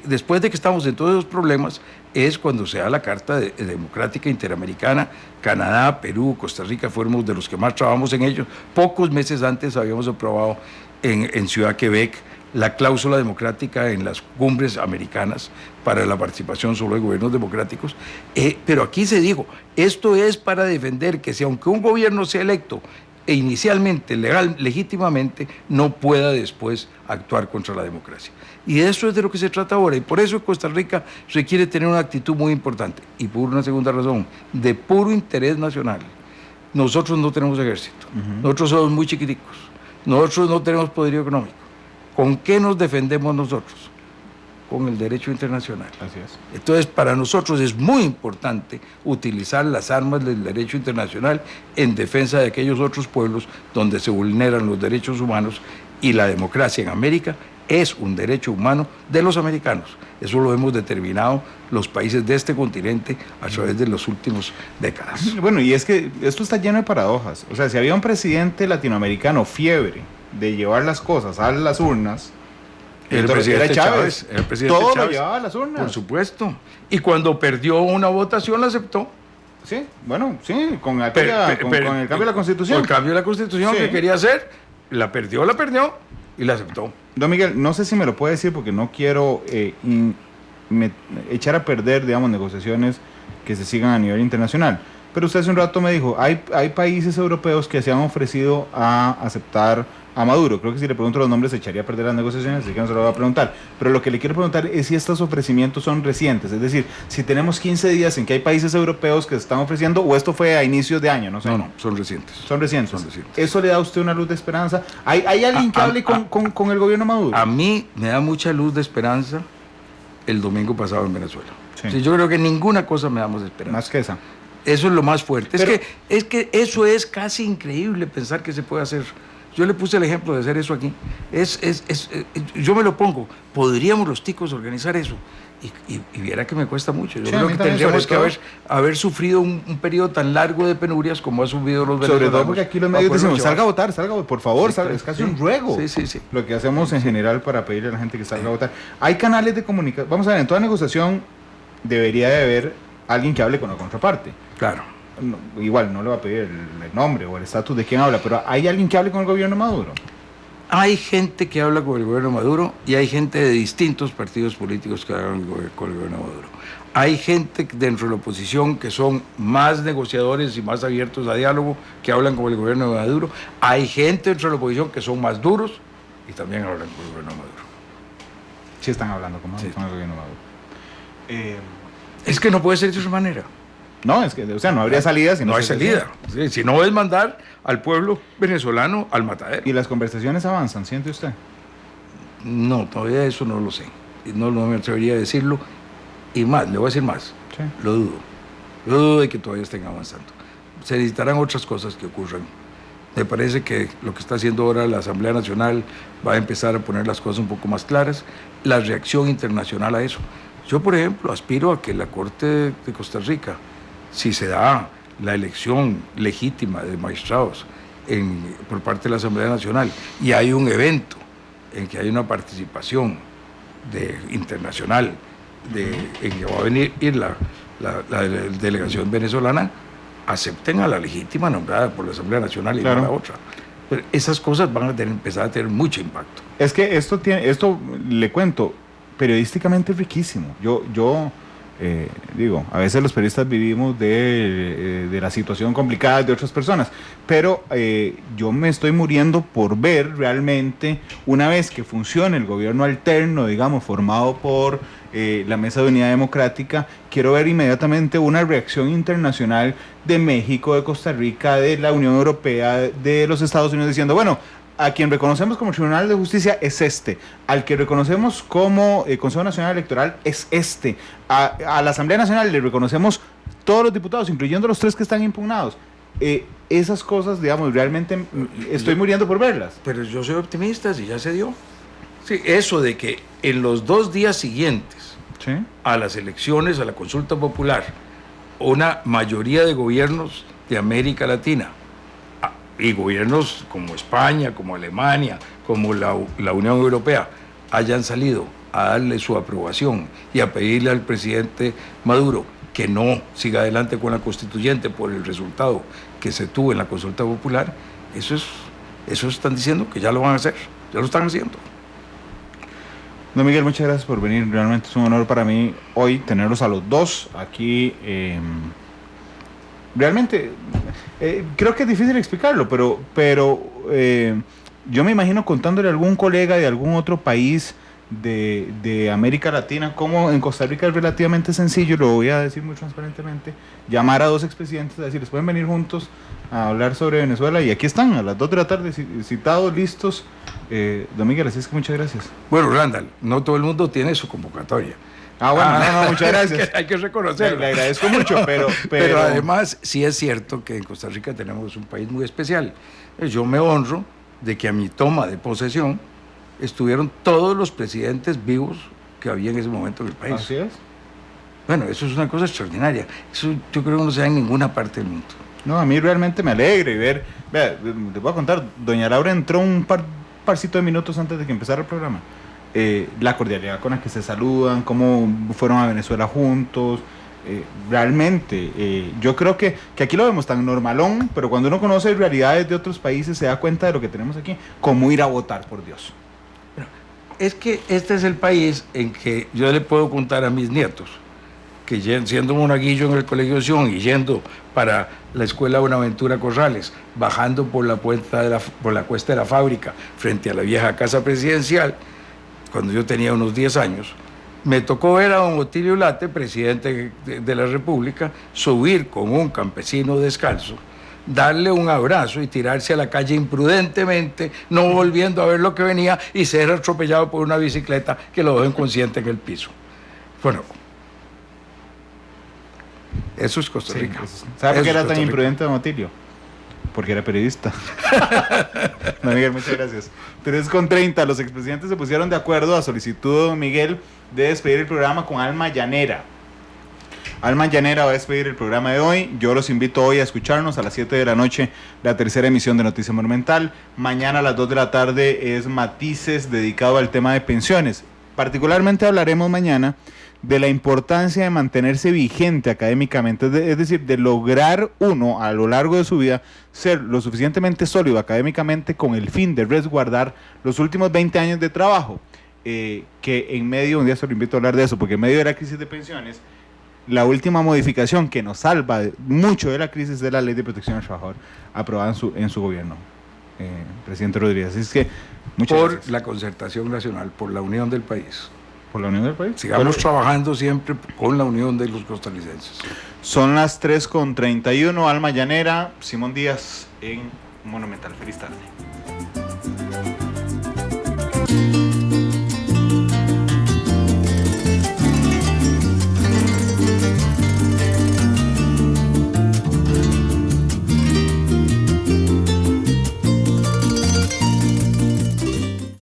Después de que estamos en todos esos problemas, es cuando se da la Carta Democrática Interamericana. Canadá, Perú, Costa Rica fuimos de los que más trabajamos en ello. Pocos meses antes habíamos aprobado en Ciudad Quebec la cláusula democrática en las cumbres americanas para la participación solo de gobiernos democráticos. Pero aquí se dijo, esto es para defender que si aunque un gobierno sea electo e inicialmente, legítimamente, no pueda después actuar contra la democracia. Y eso es de lo que se trata ahora, y por eso Costa Rica requiere tener una actitud muy importante, y por una segunda razón, de puro interés nacional. Nosotros no tenemos ejército, nosotros somos muy chiquiticos, nosotros no tenemos poderío económico. ¿Con qué nos defendemos nosotros? Con el derecho internacional. Así es. Entonces, para nosotros es muy importante utilizar las armas del derecho internacional en defensa de aquellos otros pueblos donde se vulneran los derechos humanos, y la democracia en América es un derecho humano de los americanos. Eso lo hemos determinado los países de este continente a través de las últimas décadas. Bueno, y es que esto está lleno de paradojas. O sea, si había un presidente latinoamericano fiebre de llevar las cosas a las urnas, El presidente Chávez. El presidente todo Chávez, lo llevaba a las urnas. por supuesto. Y cuando perdió una votación la aceptó. Sí, bueno, sí, con el cambio de la Constitución. Con el cambio de la Constitución Sí. que quería hacer, la perdió y la aceptó. Don Miguel, no sé si me lo puede decir porque no quiero echar a perder, digamos, negociaciones que se sigan a nivel internacional. Pero usted hace un rato me dijo, hay países europeos que se han ofrecido a aceptar a Maduro. Creo que si le pregunto los nombres se echaría a perder las negociaciones, así que no se lo voy a preguntar. Pero lo que le quiero preguntar es si estos ofrecimientos son recientes. Es decir, si tenemos 15 días en que hay países europeos que se están ofreciendo, o esto fue a inicios de año, no sé. No, son recientes. Son recientes. Son recientes. ¿Eso le da a usted una luz de esperanza? ¿Hay alguien que hable con el gobierno Maduro? A mí me da mucha luz de esperanza el domingo pasado en Venezuela. Sí. Sí, yo creo que ninguna cosa me da más esperanza. Más que esa. Eso es lo más fuerte. Pero- es que eso es casi increíble pensar que se puede hacer. Yo le puse el ejemplo de hacer eso aquí. Yo me lo pongo. ¿Podríamos los ticos organizar eso? Y viera que me cuesta mucho. Yo Sí, a creo mí que también, tendríamos que sobre todo. haber sufrido un periodo tan largo de penurias como ha subido los venezolanos. Sobre todo porque aquí los medios para poderlo dicen, salga a llevar. votar, salga a votar, por favor, Sí, salga. claro. Es casi Sí. un ruego. Sí. Lo que hacemos en general para pedirle a la gente que salga a votar. Hay canales de comunicación. Vamos a ver, en toda negociación debería de haber alguien que hable con la contraparte. Claro. No, igual no le va a pedir el nombre o el estatus de quién habla, pero hay alguien que hable con el gobierno Maduro. Hay gente que habla con el gobierno Maduro y hay gente de distintos partidos políticos que hablan con el gobierno Maduro. Hay gente dentro de la oposición que son más negociadores y más abiertos a diálogo, que hablan con el gobierno de Maduro. Hay gente dentro de la oposición que son más duros y también hablan con el gobierno de Maduro. Sí están hablando con Sí. el gobierno Maduro. Es que no puede ser de otra manera. No, es que, o sea, no habría salida si No hay se hace salida. Sí, si no es mandar al pueblo venezolano al matadero. así. Y las conversaciones avanzan, ¿siente usted? No, todavía eso no lo sé. No me atrevería a decirlo. Y más, le voy a decir más. Sí. Lo dudo. Yo dudo de que todavía estén avanzando. Se necesitarán otras cosas que ocurran. Me parece que lo que está haciendo ahora la Asamblea Nacional va a empezar a poner las cosas un poco más claras. La reacción internacional a eso. Yo, por ejemplo, aspiro a que la Corte de Costa Rica, si se da la elección legítima de magistrados por parte de la Asamblea Nacional y hay un evento en que hay una participación internacional en que va a venir la delegación venezolana, acepten a la legítima nombrada por la Asamblea Nacional y Claro. no a la otra. Pero esas cosas van a empezar a tener mucho impacto. Es que esto le cuento, periodísticamente es riquísimo. Yo digo, a veces los periodistas vivimos de la situación complicada de otras personas, pero yo me estoy muriendo por ver realmente, una vez que funcione el gobierno alterno, digamos, formado por la Mesa de Unidad Democrática, quiero ver inmediatamente una reacción internacional de México, de Costa Rica, de la Unión Europea, de los Estados Unidos, diciendo, bueno, a quien reconocemos como Tribunal de Justicia es este, al que reconocemos como Consejo Nacional Electoral es este, a la Asamblea Nacional le reconocemos todos los diputados, incluyendo los 3 que están impugnados. Esas cosas, digamos, realmente estoy muriendo por verlas. Pero yo soy optimista, si ya se dio. Sí, eso de que en los 2 días siguientes ¿Sí? a las elecciones, a la consulta popular, una mayoría de gobiernos de América Latina y gobiernos como España, como Alemania, como la Unión Europea, hayan salido a darle su aprobación y a pedirle al presidente Maduro que no siga adelante con la constituyente por el resultado que se tuvo en la consulta popular, eso están diciendo que ya lo van a hacer, ya lo están haciendo. Don Miguel, muchas gracias por venir. Realmente es un honor para mí hoy tenerlos a los dos aquí. Realmente Creo que es difícil explicarlo, pero yo me imagino contándole a algún colega de algún otro país de América Latina, como en Costa Rica es relativamente sencillo, lo voy a decir muy transparentemente, llamar a 2 expresidentes, decirles, pueden venir juntos a hablar sobre Venezuela, y aquí están, a las 2 de la tarde, citados, listos. Don Miguel, así es que muchas gracias. Bueno, Randall, no todo el mundo tiene su convocatoria. Bueno, no, muchas gracias. Hay que reconocerlo. Le agradezco mucho, pero además sí es cierto que en Costa Rica tenemos un país muy especial. Yo me honro de que a mi toma de posesión estuvieron todos los presidentes vivos que había en ese momento en el país. Así es. Bueno, eso es una cosa extraordinaria. Eso yo creo que no se da en ninguna parte del mundo. No, a mí realmente me alegra y ver. Vea, les voy a contar, doña Laura entró un parcito de minutos antes de que empezara el programa. La cordialidad con la que se saludan, cómo fueron a Venezuela juntos. Realmente, yo creo que aquí lo vemos tan normalón, pero cuando uno conoce realidades de otros países se da cuenta de lo que tenemos aquí, como ir a votar, por Dios. Es que este es el país en que yo le puedo contar a mis nietos que siendo monaguillo en el Colegio Sion y yendo para la Escuela Buenaventura Corrales, bajando por la cuesta de la fábrica frente a la vieja casa presidencial, cuando yo tenía unos 10 años, me tocó ver a don Otilio Late, presidente de la República, subir con un campesino descalzo, darle un abrazo y tirarse a la calle imprudentemente, no volviendo a ver lo que venía y ser atropellado por una bicicleta que lo dejó inconsciente en el piso. Bueno, eso es Costa Rica. Sí, ¿sabe por qué era tan imprudente don Otilio? Porque era periodista. Don Miguel, muchas gracias. 3:30, los expresidentes se pusieron de acuerdo a solicitud de don Miguel de despedir el programa con Alma Llanera. Alma Llanera va a despedir el programa de hoy. Yo los invito hoy a escucharnos a las 7 de la noche, la tercera emisión de Noticia Monumental. Mañana a las 2 de la tarde es Matices, dedicado al tema de pensiones. Particularmente hablaremos mañana de la importancia de mantenerse vigente académicamente, es decir, de lograr uno a lo largo de su vida ser lo suficientemente sólido académicamente con el fin de resguardar los últimos 20 años de trabajo, que en medio, un día se lo invito a hablar de eso, porque en medio de la crisis de pensiones, la última modificación que nos salva mucho de la crisis de la Ley de Protección al Trabajador, aprobada en su gobierno, presidente Rodríguez. Así es que, muchas gracias. Por la concertación nacional, por la unión del país. ¿Por la unión del país? Sigamos trabajando siempre con la unión de los costarricenses. Son las 3:31, Alma Llanera, Simón Díaz en Monumental. Feliz tarde.